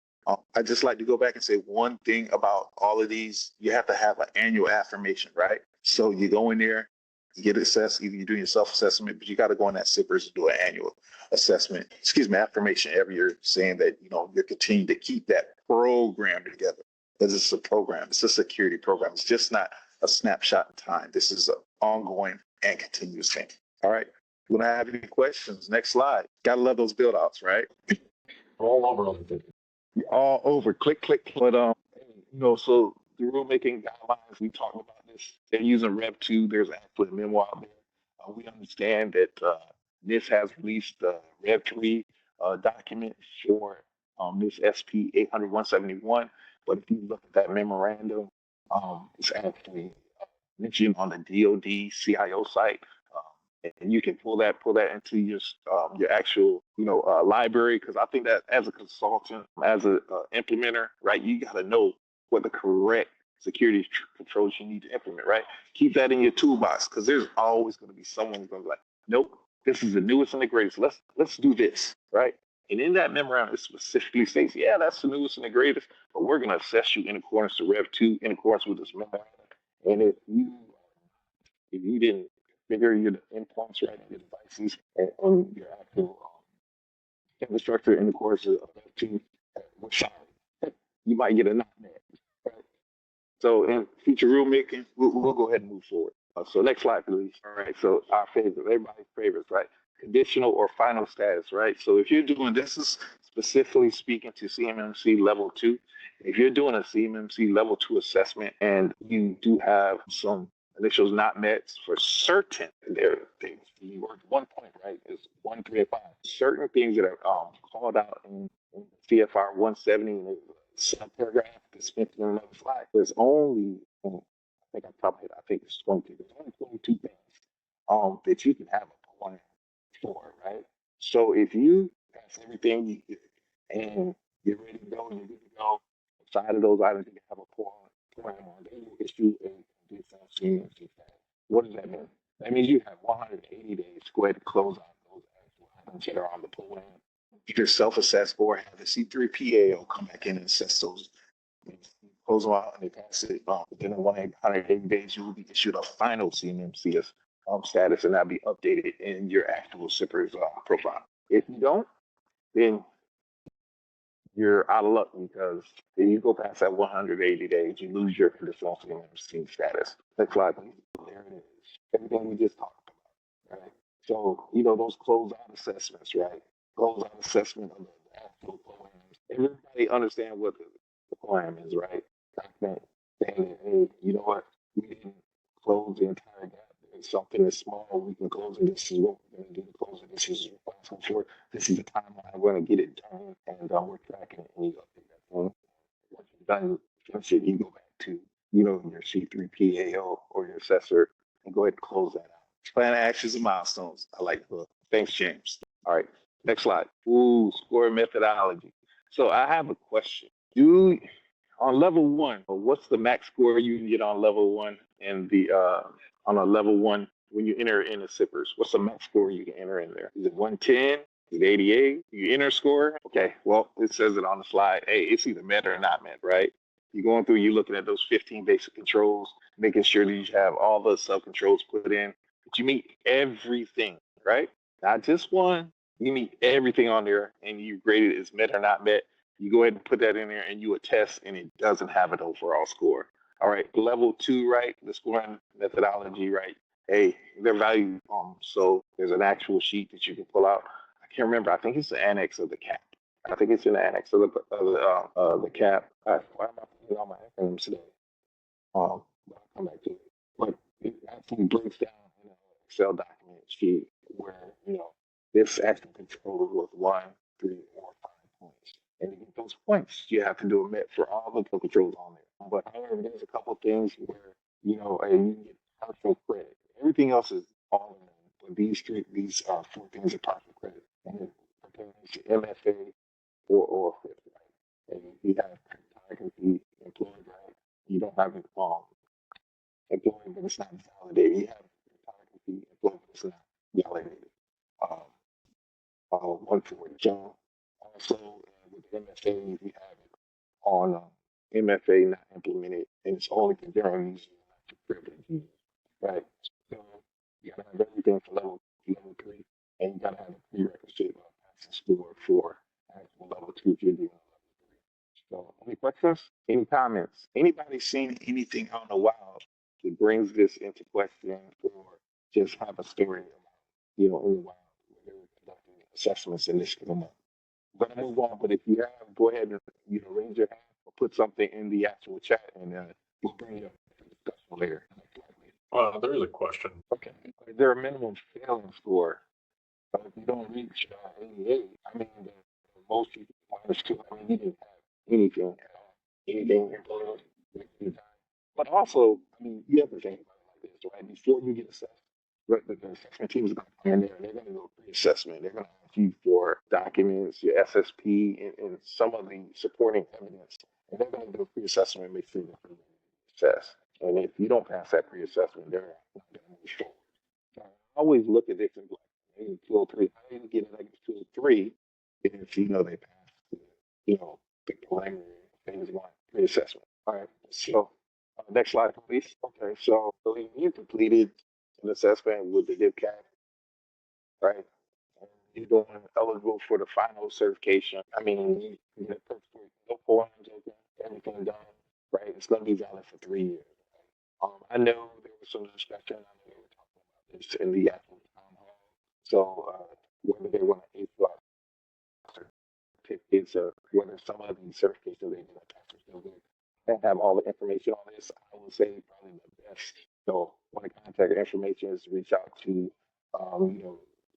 [SPEAKER 1] I just like to go back and say one thing about all of these. You have to have an annual affirmation, right? So you go in there, you get assessed, either you're doing your self-assessment, but you got to go on that SIPRS and do an annual affirmation every year, saying that, you're continuing to keep that program together. Because it's a program, it's a security program. It's just not a snapshot in time. This is an ongoing and continuous thing. All right. When I have any questions, next slide. Gotta love those build outs, right?
[SPEAKER 3] All over on the
[SPEAKER 1] All over. Click, click. But so the rulemaking guidelines, we talked about this. They're using Rev 2. There's actually a memo out there. We understand that NIST has released the Rev 3 document for this SP 800-171. But if you look at that memorandum, it's actually mentioned on the DoD CIO site. And you can pull that into your actual library, because I think that as a consultant, as a implementer, right, you got to know what the correct security controls you need to implement, right? Keep that in your toolbox, because there's always going to be someone who's going to be like, nope, this is the newest and the greatest. Let's do this, right? And in that memorandum, it specifically states, yeah, that's the newest and the greatest, but we're going to assess you in accordance to Rev 2, in accordance with this memorandum. And if you didn't figure your endpoints right, your devices, and your actual infrastructure in the course of Rev 2, we're sorry. You might get a nightmare. Right? So in future rulemaking, we'll go ahead and move forward. So next slide, please. All right. So our favorite, everybody's favorites, right? Conditional or final status, right? So if you're doing this, is specifically speaking to CMMC level 2. If you're doing a CMMC level 2 assessment and you do have some initials not met for certain, there are things. You worked 1 point, right? It's 1, 3, and 5. Certain things that are called out in CFR 170 and subparagraph that's mentioned in another slide. There's only, I think I'm top of it, I think it's 22. There's only 22 things that you can have a 4, right? So if you pass everything and you're ready to go, you're good to go, outside of those items you can have a point on, they will issue a conditional CMC status. What does that mean? That means you have 180 days to go ahead and close out those actual items that are on the plan. You can self-assess or have the C3PAO come back in and assess those. Close them out and they pass it. Within 180 days, you will be issued a final CMMC status, and that'll be updated in your actual SIPR's profile. If you don't, then you're out of luck because if you go past that 180 days, you lose your conditional CMMC status. Next slide, please. There it is. Everything we just talked about, right? So, those closeout assessments, right? Closeout assessment of the actual programs. Everybody understand what the program is, right? Document saying that, hey, you know what? We didn't close the entire gap. There's something that's small. We can close it. This is what we're going to do to close it. This is responsible for it. This is the timeline. We're going to get it done, and we're tracking it. And you update that thing. Once you're done, finish it, you go back to, your C3PAO or your assessor and go ahead and close that out. Plan actions and milestones. I like the hook. Thanks, James. All right, next slide. Ooh, score methodology. So I have a question. On level 1, what's the max score you can get on level 1 and on a level 1 when you enter in the SIPRs? What's the max score you can enter in there? Is it 110? Is it 88? You enter score? Okay, well, it says it on the slide. Hey, it's either met or not met, right? You're going through, you're looking at those 15 basic controls, making sure that you have all the sub controls put in, but you meet everything, right? Not just one. You meet everything on there and you grade it as met or not met. You go ahead and put that in there and you attest and it doesn't have an overall score. All right, level 2, right? The scoring methodology, right? Hey, their value. So there's an actual sheet that you can pull out. I can't remember. I think it's the annex of the CAP. I think it's in the annex of the CAP. Why am I putting all my acronyms today? I'll come back to it. But it actually breaks down in an Excel document sheet where, this actual control was 1, 3, or 5 points. And to get those points, you have to do a met for all the controls on there. But however, there's a couple things where, you can get partial credit. Everything else is all in. But these 4 things are partial credit. And it pertains to MFA or FIP, right? And you have photography employed, right? You don't have it employed, but it's not validated. You have photography employed, but it's not validated. One for it. So also with MFA, we have it on MFA not implemented, and it's only for general users, not for privileged users, right? So you gotta have everything for level 3, and you gotta have a prerequisite passing score for actual level 2 if you're doing level 3. So any questions? Any comments? Anybody seen anything out in the wild that brings this into question, or just have a story about, in the wild where they were conducting assessments in this month? I'm gonna move on, but if you have, go ahead and raise your hand or put something in the actual chat, and we'll bring you up to discussion later.
[SPEAKER 3] There is a question.
[SPEAKER 1] Okay. Is there a minimum failing score? If you don't reach 88, I mean, the most you can -2. I mean, you didn't have anything at all, anything implemented. But also, I mean, you have to think about it like this, right? Before you get assessed, right, the assessment team is going to come in there and they're going to do a pre-assessment. They're going to ask you for documents, your SSP, and some of the supporting evidence. And they're going to do a pre-assessment and make sure that you're assessed. And if you don't pass that pre-assessment, they're not going to move forward. So I always look at this and be like, hey, 203, how do you get a negative 203 if they pass the preliminary phase 1 pre-assessment? All right, so next slide, please. Okay, so you completed an assessment with the DIPCAT, right? And you're doing eligible for the final certification. I mean, you get no forms open, everything done, right? It's going to be valid for 3 years. I know there was some discussion. I know they were talking about this in the actual town hall. So whether they want to issue certificates or whether some of the certifications they did pass are still good. And have all the information on this, I would say probably the best. So when the contact information is to reach out to,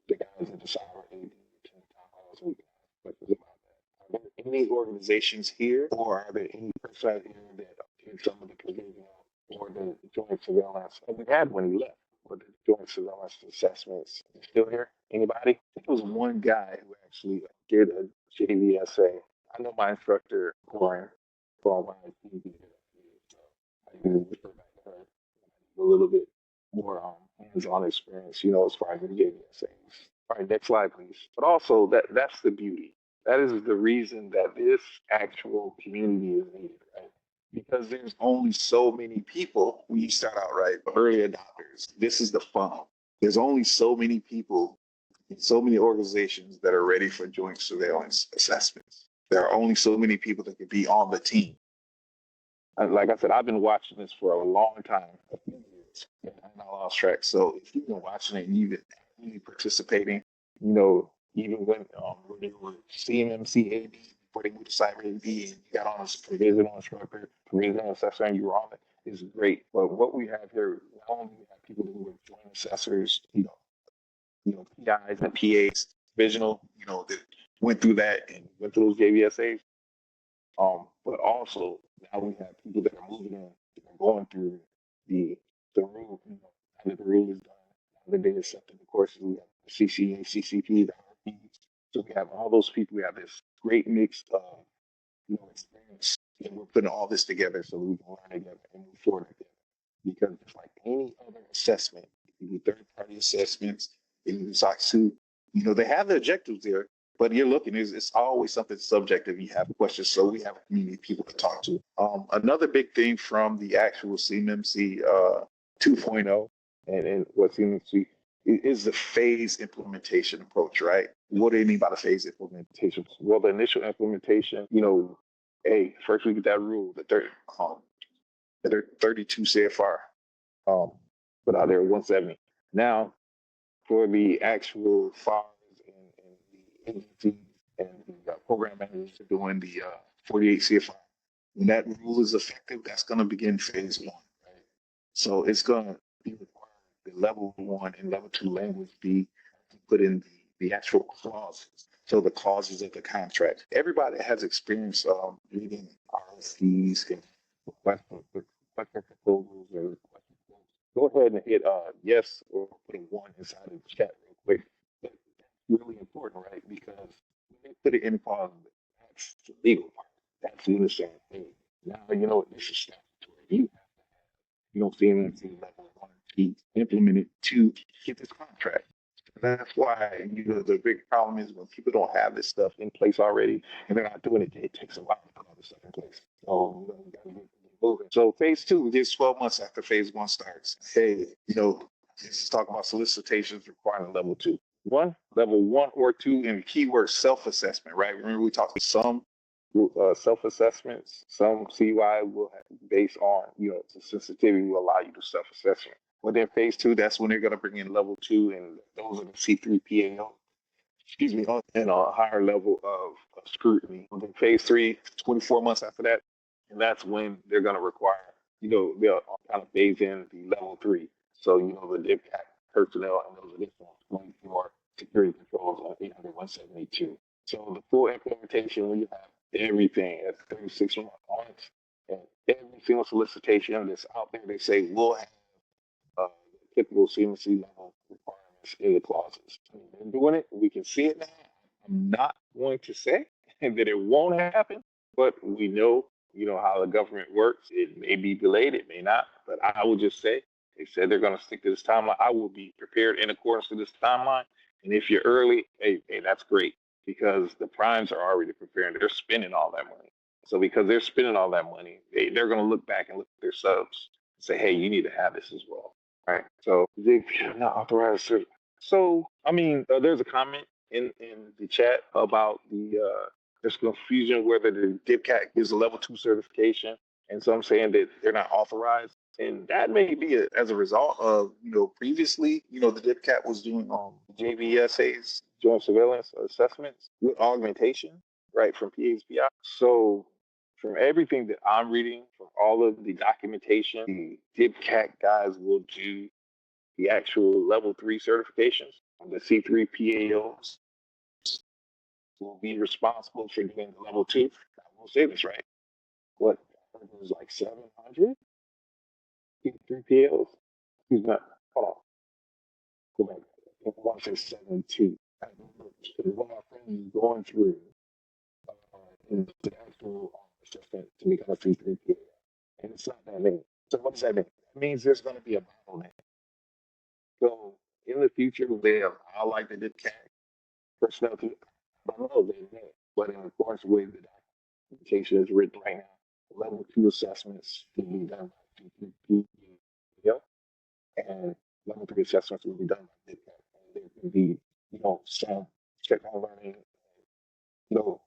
[SPEAKER 1] the guys at the cyber AD to the town halls and questions about that. Are there any organizations here, or are there any personnel here that did some of the provisional or the joint surveillance? And we had when he left, but the joint surveillance assessments. Still here? Anybody? I think it was one guy who actually did a JVSA. I know my instructor, Corin, from YIT, so I can refer back to her a little bit more hands-on experience, as far as the JVSAs. All right, next slide, please. But also, that's the beauty. That is the reason that this actual community is needed, right? Because there's only so many people when you start out, right? Early adopters. This is the fun. There's only so many people in so many organizations that are ready for joint surveillance assessments. There are only so many people that can be on the team. And like I said, I've been watching this for a long time, a few years, and I lost track. So if you've been watching it and you've been actively participating, even when they were CMMC AB, before they moved to Cyber AB, and you got on as a provisional instructor, provisional assessor, and you were on it, is great. But what we have here, not only we have people who are joint assessors, PIs and PAs, provisional, that went through that and went through those JVSAs. But also now we have people that are moving in, that are going through the rule, now that the rule is done, now that they accepted the courses, we have the CCA, CCP, the RP. So we have all those people. We have this great mix of experience, and we're putting all this together so we can learn together and move forward together. Because just like any other assessment, if you do third-party assessments, if you do SOC 2, they have the objectives there, but you're looking, it's always something subjective. You have questions, so we have a community of people to talk to. Another big thing from the actual CMMC 2.0 and what CMMC is the phase implementation approach, right? What do you mean by the phase implementation? Well, the initial implementation, first we get that rule, the 32 CFR, but out there 170. Now, for the actual FARs and the agencies and the program managers are doing the 48 CFR. When that rule is effective, that's going to begin phase 1, right? So it's going to be required the level 1 and level 2 language be put in the actual clauses. So the clauses of the contract. Everybody has experience reading RFPs and request proposals or request proposals. Go ahead and hit yes or putting 1 inside of the chat real quick. That's really important, right? Because when they put it in clause, that's the legal part. That's you understand. Hey, now this is statutory. You don't see anything level 1 be implemented to get this contract. That's why the big problem is when people don't have this stuff in place already and they're not doing it. It takes a while to put all this stuff in place. So you gotta get moving. So phase 2 is 12 months after phase 1 starts. Hey, this is talking about solicitations requiring level 2. Level 1 or 2, and the keyword self-assessment, right? Remember we talked some self-assessments, some CUI will have based on, the sensitivity will allow you to self-assessment. Well, then phase 2, that's when they're going to bring in level 2, and those are the C3 PAO, and a higher level of scrutiny. And then phase 3, 24 months after that, and that's when they're going to require, they'll kind of phase in the level 3. So, the DIPCAT personnel and those additional 24 security controls on 800-172. So the full implementation, when you have everything at 36 months, and every single solicitation that's out there, they say we'll have typical CMC level requirements in the clauses. We're doing it. We can see it now. I'm not going to say that it won't happen, but we know, how the government works. It may be delayed, it may not, but I will just say they said they're going to stick to this timeline. I will be prepared in accordance to this timeline. And if you're early, hey, that's great because the primes are already preparing. They're spending all that money. So because they're spending all that money, they're going to look back and look at their subs and say, hey, you need to have this as well. Right. So they not authorized. So there's a comment in the chat about there's confusion whether the DIPCAT gives a level 2 certification, and some saying that they're not authorized, and that may be as a result of previously the DIPCAT was doing JVSAs, joint surveillance assessments with augmentation, right, from PHPI. So from everything that I'm reading, from all of the documentation, the DIPCAT guys will do the actual level 3 certifications. The C3 PAOs will be responsible for doing the level 2. I will say this right. What? It was like 700 C3 PAOs. Excuse me. Hold on. go back. I want to say 72. What my friend is going through is the actual assessment to become a C3PA. And it's not that many. So what does that mean? That means there's going to be a bottleneck. So in the future, they'll all like they did CAC personnel to, I don't know, they did. But in accordance with the documentation that's written right now, level 2 assessments will be done by C3PA. And level 3 assessments will be done by DIPCAT. And there can be, some check on learning. It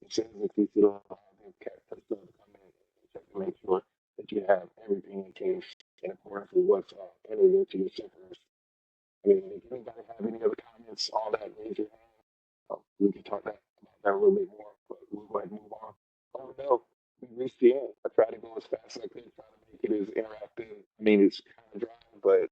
[SPEAKER 1] says that you should have DIPCAT personnel to come in and check to make sure that you have everything in case in accordance with what's entered into your checkers. I mean, if anybody have any other comments on that, raise your hand. We can talk about that a little bit more, but we'll go ahead and move on. Oh no, we reached the end. I tried to go as fast as I could, try to make it as interactive. I mean, it's kind of dry, but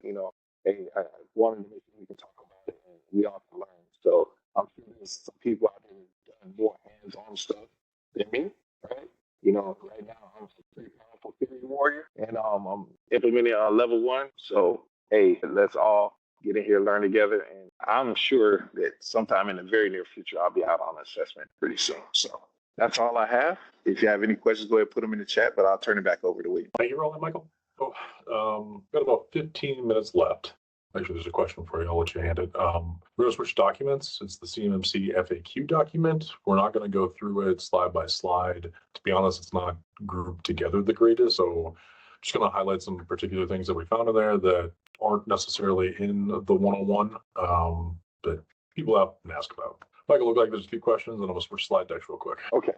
[SPEAKER 1] hey, I wanted to make sure we can talk about it and we all can learn. So I'm sure there's some people out there who've done more hands-on stuff than me, right? Right now I'm a pretty powerful theory warrior, and I'm implementing level 1. So hey, let's all get in here, learn together, and I'm sure that sometime in the very near future, I'll be out on assessment pretty soon. So that's all I have. If you have any questions, go ahead and put them in the chat, but I'll turn it back over to William.
[SPEAKER 3] Thank you for all that, Michael. Got about 15 minutes left. Actually, there's a question for you. I'll let you hand it. We're going to switch documents. It's the CMMC FAQ document. We're not going to go through it slide by slide. To be honest, it's not grouped together the greatest. So just going to highlight some particular things that we found in there that aren't necessarily in the 101, but people out and ask about. Michael, look like there's a few questions, and I'm going to switch slide decks real quick.
[SPEAKER 1] Okay.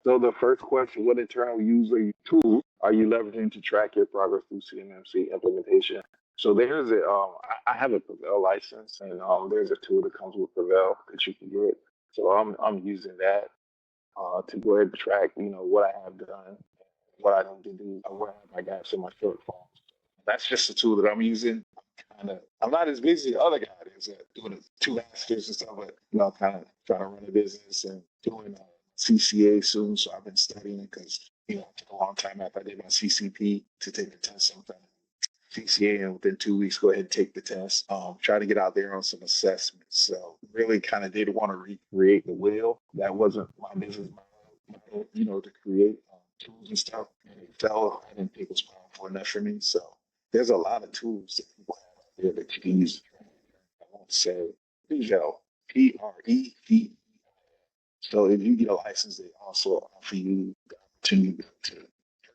[SPEAKER 1] So the first question, what internal user tools are you leveraging to track your progress through CMMC implementation? So there's I have a Prevail license, and there's a tool that comes with Prevail that you can get. So I'm using that to go ahead and track, what I have done, what I need to do, where have my gaps in my shortfalls. That's just the tool that I'm using. I'm not as busy as the other guy is doing 2 masters and stuff, but kind of trying to run a business and doing CCA soon. So I've been studying because it took a long time after I did my CCP to take the test. So I'm trying to CCA and within 2 weeks go ahead and take the test. Try to get out there on some assessments. So really kind of did want to recreate the wheel. That wasn't my business model, to create tools and stuff. And Excel, I didn't think was powerful enough for me. So there's a lot of tools that people have out there that you can use. I won't say Prevel, PREV. So if you get a license, they also offer you the opportunity to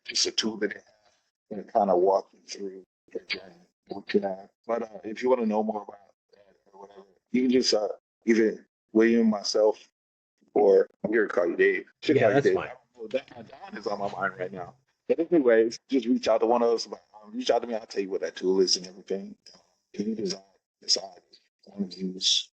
[SPEAKER 1] purchase a tool that they have and kind of walk you through your journey, what you have. But if you want to know more about that or whatever, you can just either William, myself, or I'm here to call you Dave.
[SPEAKER 2] Yeah, that's fine.
[SPEAKER 1] Don is on my mind right now. But anyways, just reach out to one of us. Reach out to me. I'll tell you what that tool is and everything. If you decide want to use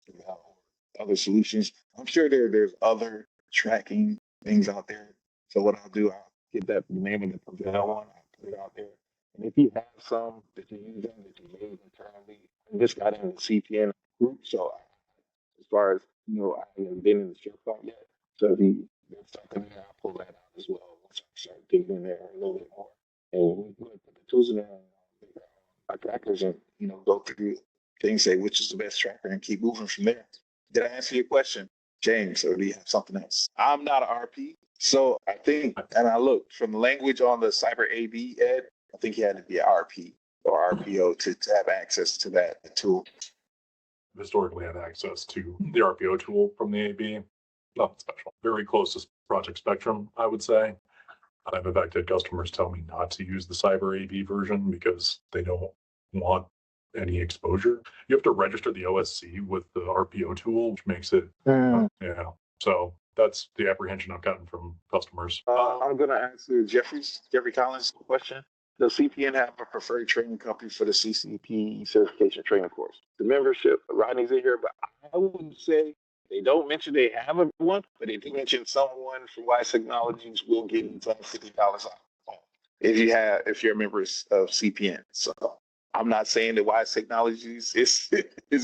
[SPEAKER 1] other solutions, I'm sure there's other tracking things out there. So what I'll do, I'll get the name of the Prevail one. I'll put it out there. And if you have some that you're using that you made internally, I just got in the CPN group. So as far as I haven't been in the share thought yet. So if there's something there, I'll pull that out as well once I start digging in there a little bit more. And we put the tools in there, our trackers, and go through things, say which is the best tracker, and keep moving from there. Did I answer your question, James, or do you have something else? I'm not an RP, so I think, and I looked from the language on the Cyber AB ed, I think you had to be an RP or RPO to have access to that tool.
[SPEAKER 3] Historically had access to the RPO tool from the AB. Nothing special. Very close to Project Spectrum, I would say. I've in fact had customers tell me not to use the Cyber AB version because they don't want any exposure. You have to register the OSC with the RPO tool, which makes it, yeah. So that's the apprehension I've gotten from customers.
[SPEAKER 1] I'm going to answer Jeffrey Collins' question. Does CPN have a preferred training company for the CCP certification training course? The membership, Rodney's in here, but I would say they don't mention they have one, but they do mention someone from Wise Technologies will get you $50 off if you're a member of CPN. So I'm not saying that Wise Technologies is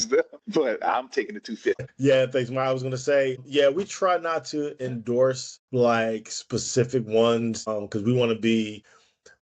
[SPEAKER 1] them, but I'm taking the $250.
[SPEAKER 18] Yeah, thanks. I was gonna say, yeah, we try not to endorse like specific ones because we want to be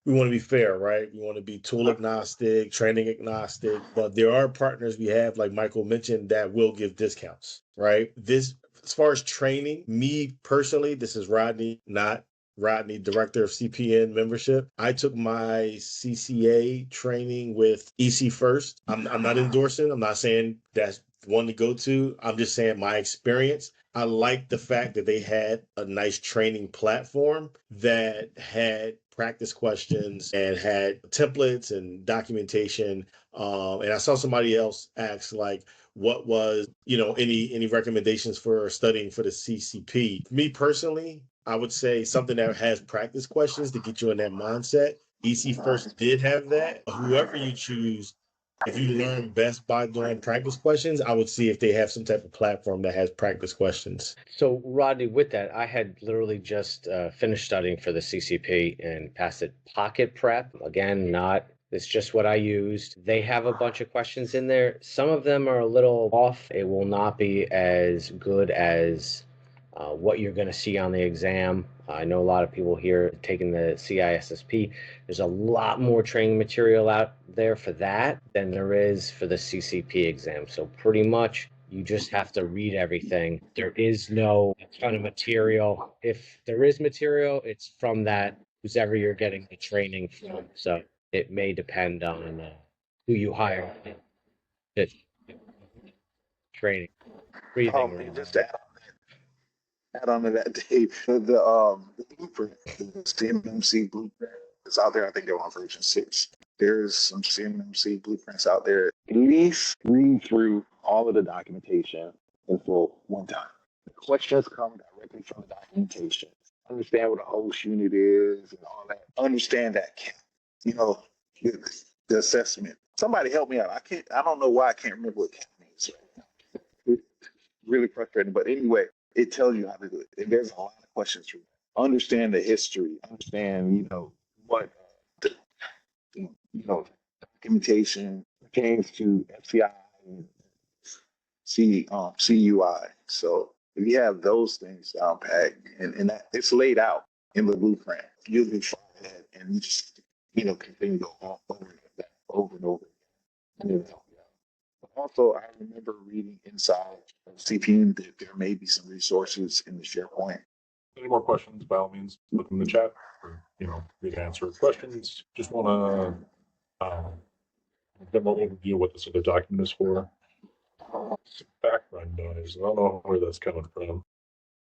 [SPEAKER 18] we want to be fair, right? We want to be tool agnostic, training agnostic, but there are partners we have, like Michael mentioned, that will give discounts, right? This, as far as training, me personally, this is Rodney, not Rodney, Director of CPN membership. I took my CCA training with EC First. I'm not endorsing. I'm not saying that's one to go to. I'm just saying my experience. I like the fact that they had a nice training platform that had practice questions and had templates and documentation. And I saw somebody else ask, like, what was, any recommendations for studying for the CCP? Me personally, I would say something that has practice questions to get you in that mindset. EC First did have that. Whoever you choose, if you learn best by doing practice questions, I would see if they have some type of platform that has practice questions.
[SPEAKER 2] So, Rodney, with that, I had literally just finished studying for the CCP and passed it pocket prep. Again, it's just what I used. They have a bunch of questions in there. Some of them are a little off. It will not be as good as what you're going to see on the exam. I know a lot of people here taking the CISSP. There's a lot more training material out there for that than there is for the CCP exam. So pretty much you just have to read everything. There is no ton of material. If there is material, it's from that whoever you're getting the training from. So it may depend on who you hire. It's training, breathing.
[SPEAKER 1] Just to add on to that, Dave, the blueprint, the CMMC blueprint is out there. I think they're on version 6. There's some CMMC blueprints out there. At least read through all of the documentation in full one time. The questions come directly from the documentation. Understand what a host unit is and all that. Understand that, the assessment. Somebody help me out. I don't know why I can't remember what CAP means right now. It's really frustrating. But anyway, it tells you how to do it. And there's a lot of questions for you. Understand the history. Understand, what documentation pertains to FCI and CUI. So if you have those things down packed and that it's laid out in the blueprint, you'll be far ahead and you just, continue to go over and over again. But also, I remember reading inside of CPN that there may be some resources in the SharePoint.
[SPEAKER 3] Any more questions, by all means, look in the chat or, we can answer questions. Just want to get more overview of what this other document is for. Background noise. I don't know where that's coming from.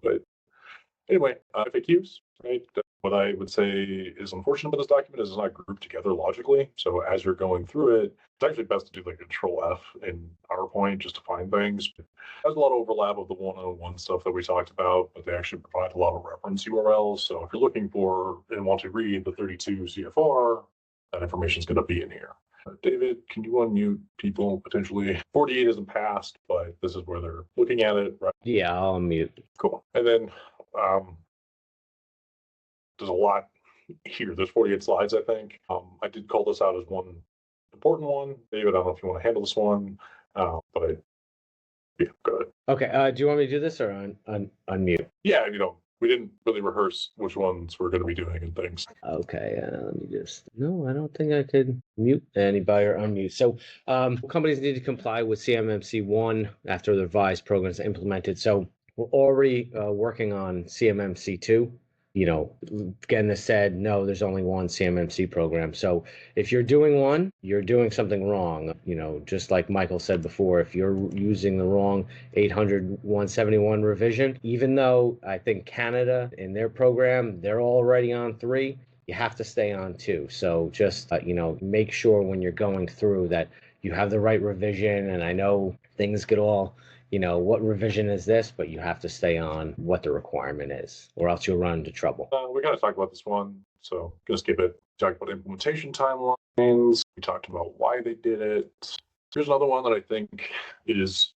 [SPEAKER 3] But anyway, FAQs, right? What I would say is unfortunate about this document is it's not grouped together logically. So as you're going through it, it's actually best to do like Control F in PowerPoint just to find things. There's a lot of overlap of the one-on-one stuff that we talked about, but they actually provide a lot of reference URLs. So if you're looking for and want to read the 32 CFR, that information is going to be in here. David, can you unmute people potentially? 48 isn't passed, but this is where they're looking at it, right?
[SPEAKER 2] Yeah, I'll unmute.
[SPEAKER 3] Cool. And then there's a lot here. There's 48 slides, I think. I did call this out as one important one. David, I don't know if you want to handle this one, but yeah, go ahead.
[SPEAKER 2] Okay. Do you want me to do this or unmute?
[SPEAKER 3] Yeah, we didn't really rehearse which ones we're going to be doing and things.
[SPEAKER 2] Okay, let me no, I don't think I could mute anybody or unmute. So companies need to comply with CMMC 1 after the revised program is implemented. So we're already working on CMMC 2. Again, this said, no, there's only one CMMC program. So if you're doing one, you're doing something wrong. Just like Michael said before, if you're using the wrong 800-171 revision, even though I think Canada in their program, they're already on 3, you have to stay on 2. So just, make sure when you're going through that you have the right revision. And I know things get all, what revision is this, but you have to stay on what the requirement is, or else you'll run into trouble.
[SPEAKER 3] We got to talk about this one, so gonna skip it. We talked about implementation timelines. We talked about why they did it. Here's another one that I think is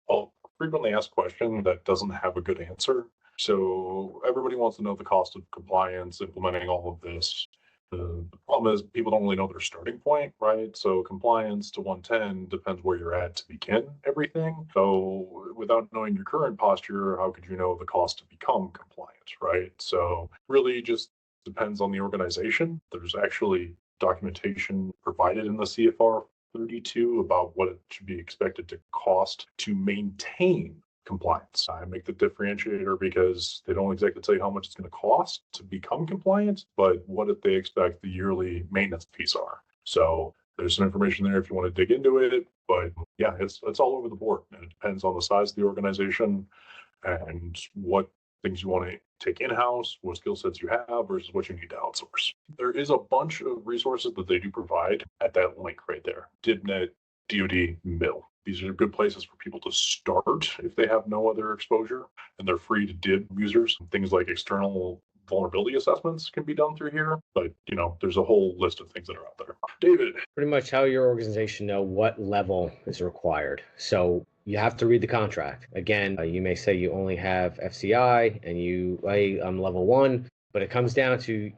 [SPEAKER 3] a frequently asked question that doesn't have a good answer. So everybody wants to know the cost of compliance, implementing all of this. The problem is people don't really know their starting point, right? So compliance to 110 depends where you're at to begin everything. So without knowing your current posture, how could you know the cost to become compliant, right? So really just depends on the organization. There's actually documentation provided in the CFR 32 about what it should be expected to cost to maintain compliance. I make the differentiator because they don't exactly tell you how much it's going to cost to become compliant, but what if they expect the yearly maintenance fees are. So there's some information there if you want to dig into it, but yeah, it's all over the board, and it depends on the size of the organization and what things you want to take in-house, what skill sets you have versus what you need to outsource. There is a bunch of resources that they do provide at that link right there. DibNet, DoD, Mill. These are good places for people to start if they have no other exposure, and they're free to DIB users. Things like external vulnerability assessments can be done through here, but there's a whole list of things that are out there. David.
[SPEAKER 2] Pretty much how your organization know what level is required. So you have to read the contract. Again, you may say you only have FCI and I'm level 1, but it comes down to,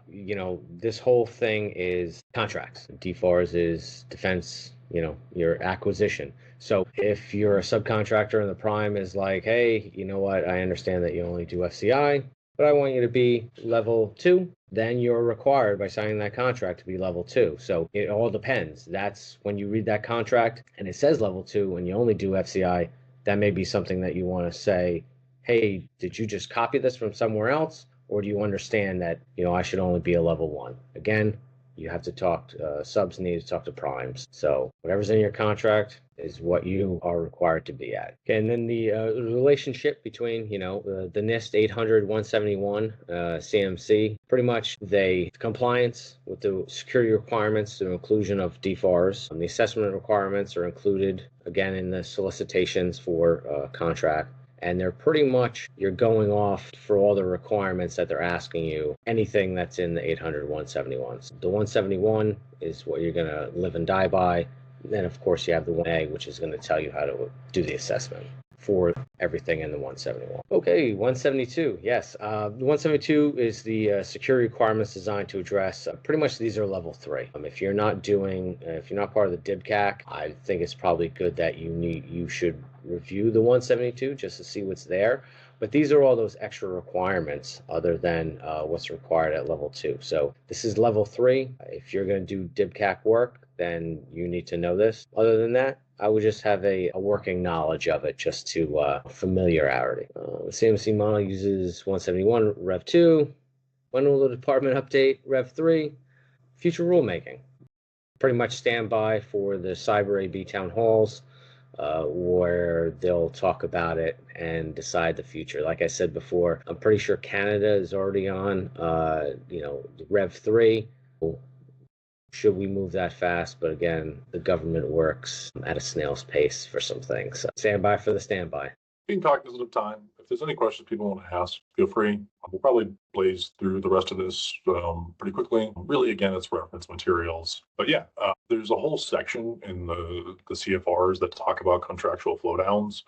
[SPEAKER 2] this whole thing is contracts. DFARS is defense, your acquisition. So if you're a subcontractor and the prime is like, hey, you know what, I understand that you only do FCI, but I want you to be level 2, then you're required by signing that contract to be level 2. So it all depends. That's when you read that contract and it says level 2 and you only do FCI, that may be something that you want to say, hey, did you just copy this from somewhere else? Or do you understand that, I should only be a level 1? Again, you have to talk, subs need to talk to primes. So whatever's in your contract is what you are required to be at. Okay, and then the relationship between, the NIST 800-171 CMC, pretty much compliance with the security requirements, the inclusion of DFARS. The assessment requirements are included, again, in the solicitations for contract. And they're pretty much, you're going off for all the requirements that they're asking you, anything that's in the 800-171. The 171 is what you're going to live and die by. Then, of course, you have the 1A, which is going to tell you how to do the assessment for everything in the 171. Okay, 172. Yes, the 172 is the security requirements designed to address. Pretty much these are level 3. If you're not part of the DIBCAC, I think it's probably good that you should review the 172 just to see what's there. But these are all those extra requirements other than what's required at level 2. So this is level 3. If you're going to do DIBCAC work, then you need to know this. Other than that, I would just have a working knowledge of it just to familiarity. The CMC model uses 171 Rev 2, one rule of department update Rev 3, future rulemaking. Pretty much standby for the Cyber AB town halls, where they'll talk about it and decide the future. Like I said before, I'm pretty sure Canada is already on, Rev 3. Should we move that fast? But again, the government works at a snail's pace for some things. So stand by for the standby.
[SPEAKER 3] Being cognizant of time, if there's any questions people want to ask, feel free. We'll probably blaze through the rest of this pretty quickly. Really, again, it's reference materials. But yeah, there's a whole section in the CFRs that talk about contractual flowdowns.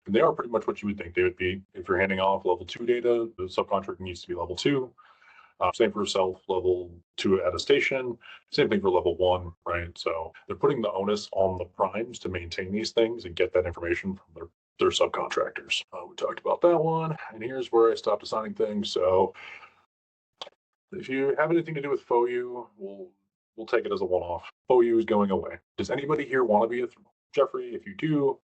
[SPEAKER 3] And they are pretty much what you would think they would be. If you're handing off level 2 data, the subcontractor needs to be level 2. Same for self level 2 attestation, same thing for level 1, right? So they're putting the onus on the primes to maintain these things and get that information from their subcontractors. We talked about that one, and here's where I stopped assigning things. So if you have anything to do with FOU, we'll take it as a one-off. FOU is going away. Does anybody here want to be a Jeffrey? If you do,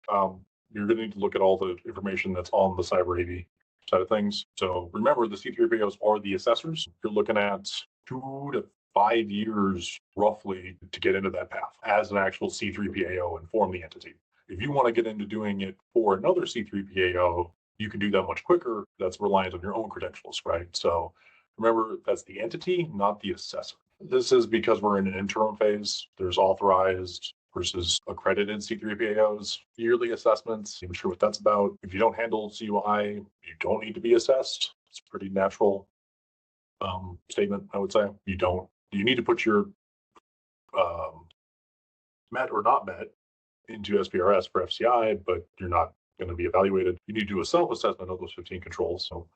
[SPEAKER 3] you're going to need to look at all the information that's on the Cyber AV side of things. So remember, the C3PAOs are the assessors. You're looking at 2 to 5 years roughly to get into that path as an actual C3PAO and form the entity. If you want to get into doing it for another C3PAO, you can do that much quicker. That's reliant on your own credentials, right? So remember, that's the entity, not the assessor. This is because we're in an interim phase. There's authorized versus accredited C3PAOs, yearly assessments. I'm sure what that's about. If you don't handle CUI, you don't need to be assessed. It's a pretty natural statement, I would say. You need to put your met or not met into SPRS for FCI, but you're not going to be evaluated. You need to do a self-assessment of those 15 controls. So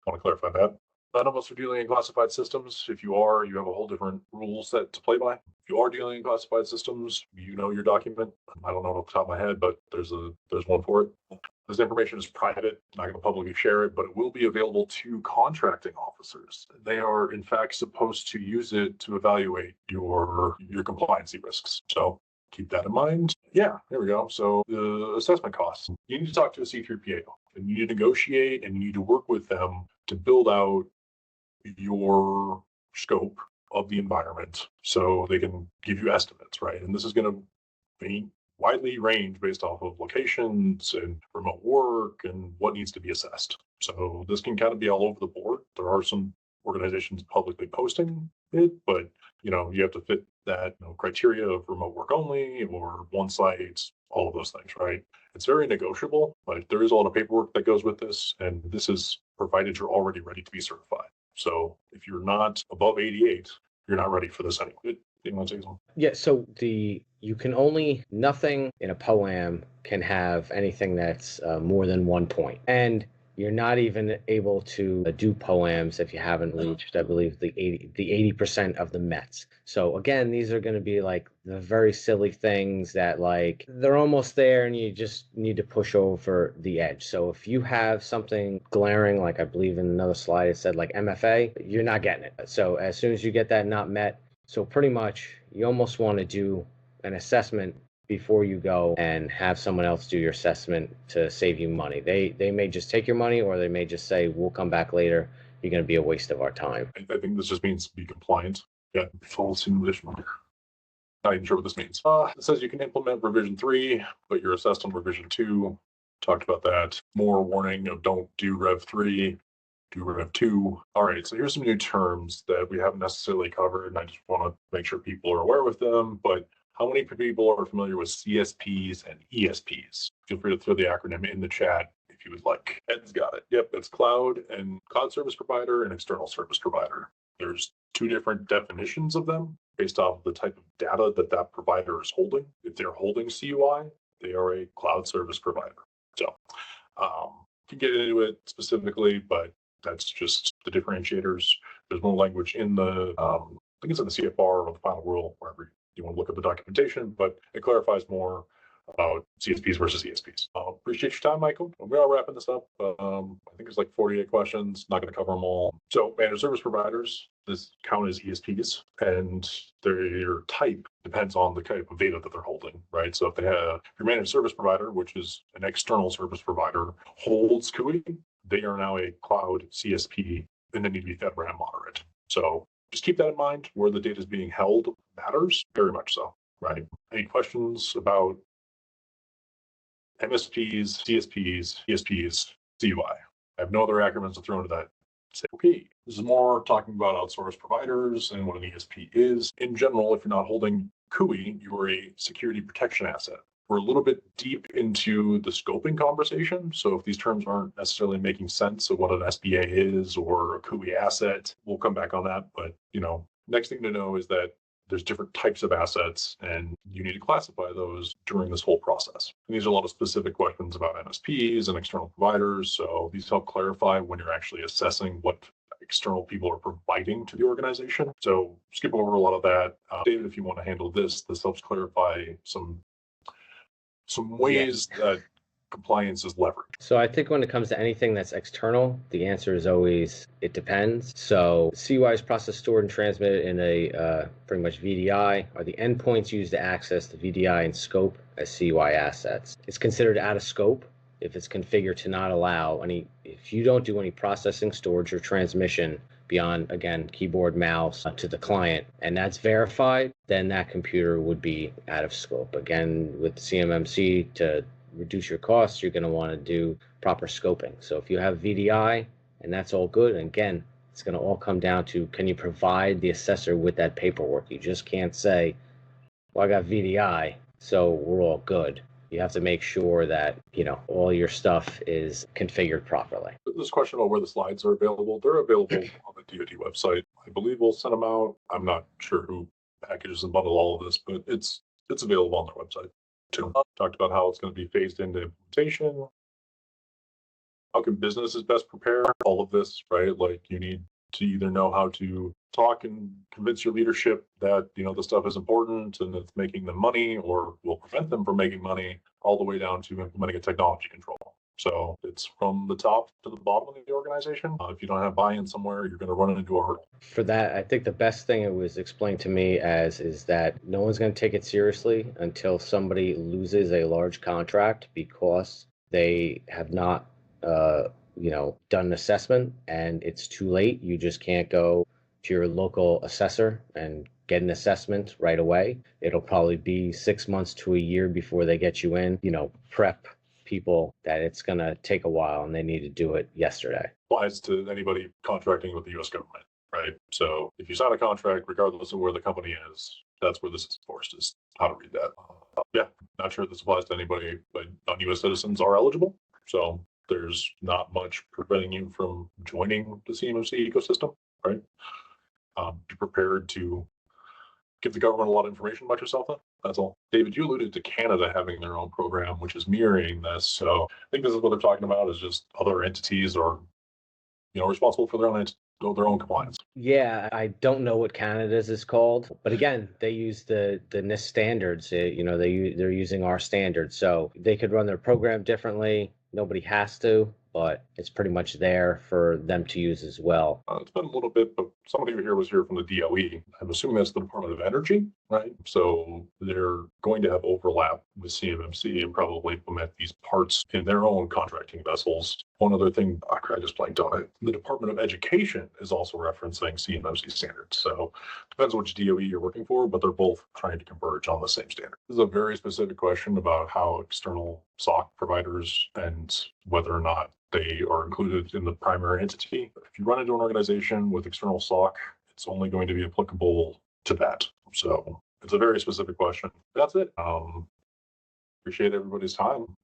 [SPEAKER 3] I want to clarify that. None of us are dealing in classified systems. If you are, you have a whole different rule set to play by. If you are dealing in classified systems, you know your document. I don't know off the top of my head, but there's one for it. This information is private, not going to publicly share it, but it will be available to contracting officers. They are, in fact, supposed to use it to evaluate your compliancy risks. So keep that in mind. Yeah, there we go. So the assessment costs. You need to talk to a C3PAO, and you need to negotiate, and you need to work with them to build out your scope of the environment so they can give you estimates, right? And this is going to be widely range based off of locations and remote work and what needs to be assessed. So this can kind of be all over the board. There are some organizations publicly posting it, but you have to fit that criteria of remote work only or one site, all of those things, right? It's very negotiable, but there is a lot of paperwork that goes with this, and this is provided you're already ready to be certified. So if you're not above 88, you're not ready for this anyway. You want to say something?
[SPEAKER 2] Yeah, so nothing in a poem can have anything that's more than 1 point. And you're not even able to do poems if you haven't reached, I believe, the 80% of the METs. So again, these are going to be like the very silly things that like they're almost there and you just need to push over the edge. So if you have something glaring, like I believe in another slide it said like MFA, you're not getting it. So as soon as you get that not met, so pretty much you almost want to do an assessment before you go and have someone else do your assessment to save you money. They may just take your money, or they may just say, we'll come back later. You're going to be a waste of our time.
[SPEAKER 3] I think this just means be compliant. Yeah, full simulation. Not even sure what this means. It says you can implement revision 3, but you're assessed on revision 2. Talked about that. More warning of don't do rev 3. Do rev 2. All right, so here's some new terms that we haven't necessarily covered, and I just want to make sure people are aware with them. But how many people are familiar with CSPs and ESPs? Feel free to throw the acronym in the chat if you would like. Ed's got it. Yep, it's cloud service provider and external service provider. There's 2 different definitions of them based off of the type of data that provider is holding. If they're holding CUI, they are a cloud service provider. So you can get into it specifically, but that's just the differentiators. There's more language in the, I think it's in the CFR or the final rule, wherever you want to look at the documentation, but it clarifies more about CSPs versus ESPs. Appreciate your time, Michael. We are wrapping this up. I think there's like 48 questions. Not going to cover them all. So managed service providers, this count as ESPs, and their type depends on the type of data that they're holding, right? So if your managed service provider, which is an external service provider, holds CUI, they are now a cloud CSP, and they need to be FedRAMP moderate. So just keep that in mind. Where the data is being held matters very much so, right? Any questions about MSPs, CSPs, ESPs, CUI? I have no other acronyms to throw into that. Say, okay, this is more talking about outsourced providers and what an ESP is. In general, if you're not holding CUI, you are a security protection asset. We're a little bit deep into the scoping conversation. So if these terms aren't necessarily making sense of what an SBA is or a CUI asset, we'll come back on that. But, next thing to know is that there's different types of assets and you need to classify those during this whole process. And these are a lot of specific questions about MSPs and external providers. So these help clarify when you're actually assessing what external people are providing to the organization. So skip over a lot of that. David, if you want to handle this helps clarify some ways that compliance is leveraged.
[SPEAKER 2] So I think when it comes to anything that's external, the answer is always, it depends. So CUI is processed, stored, and transmitted in a pretty much VDI, are the endpoints used to access the VDI and scope as CUI assets. It's considered out of scope if it's configured to not allow if you don't do any processing, storage, or transmission beyond, again, keyboard, mouse to the client, and that's verified, then that computer would be out of scope. Again, with CMMC, to reduce your costs, you're going to want to do proper scoping. So if you have VDI and that's all good, and again, it's going to all come down to, can you provide the assessor with that paperwork? You just can't say, well, I got VDI, so we're all good. You have to make sure that, all your stuff is configured properly.
[SPEAKER 3] This question about where the slides are available, they're available on the DoD website. I believe we'll send them out. I'm not sure who packages and bundle all of this, but it's available on their website too. Talked about how it's going to be phased into implementation. How can businesses best prepare all of this, right? Like you need to either know how to talk and convince your leadership that, this stuff is important and it's making them money or will prevent them from making money, all the way down to implementing a technology control. So it's from the top to the bottom of the organization. If you don't have buy-in somewhere, you're going to run into a hurdle.
[SPEAKER 2] For that, I think the best thing it was explained to me as is that no one's going to take it seriously until somebody loses a large contract because they have not, done an assessment and it's too late. You just can't go to your local assessor and get an assessment right away. It'll probably be 6 months to a year before they get you in, prep people that it's going to take a while and they need to do it yesterday.
[SPEAKER 3] Applies to anybody contracting with the U.S. government, right? So if you sign a contract, regardless of where the company is, that's where this is enforced, is how to read that. Yeah, not sure if this applies to anybody, but non-U.S. citizens are eligible. So there's not much preventing you from joining the CMMC ecosystem, right? Be prepared to give the government a lot of information about yourself. That's all. David, you alluded to Canada having their own program, which is mirroring this. So I think this is what they're talking about, is just other entities are, responsible for their own compliance.
[SPEAKER 2] Yeah, I don't know what Canada's is called, but again, they use the NIST standards. They're using our standards, so they could run their program differently. Nobody has to, but it's pretty much there for them to use as well.
[SPEAKER 3] It's been a little bit, but somebody here was here from the DOE. I'm assuming that's the Department of Energy, right? So they're going to have overlap with CMMC and probably implement these parts in their own contracting vessels. One other thing, I just blanked on it. The Department of Education is also referencing CMMC standards. So depends which DOE you're working for, but they're both trying to converge on the same standard. This is a very specific question about how external SOC providers and whether or not they are included in the primary entity. If you run into an organization with external SOC, it's only going to be applicable to that. So it's a very specific question. That's it. Appreciate everybody's time.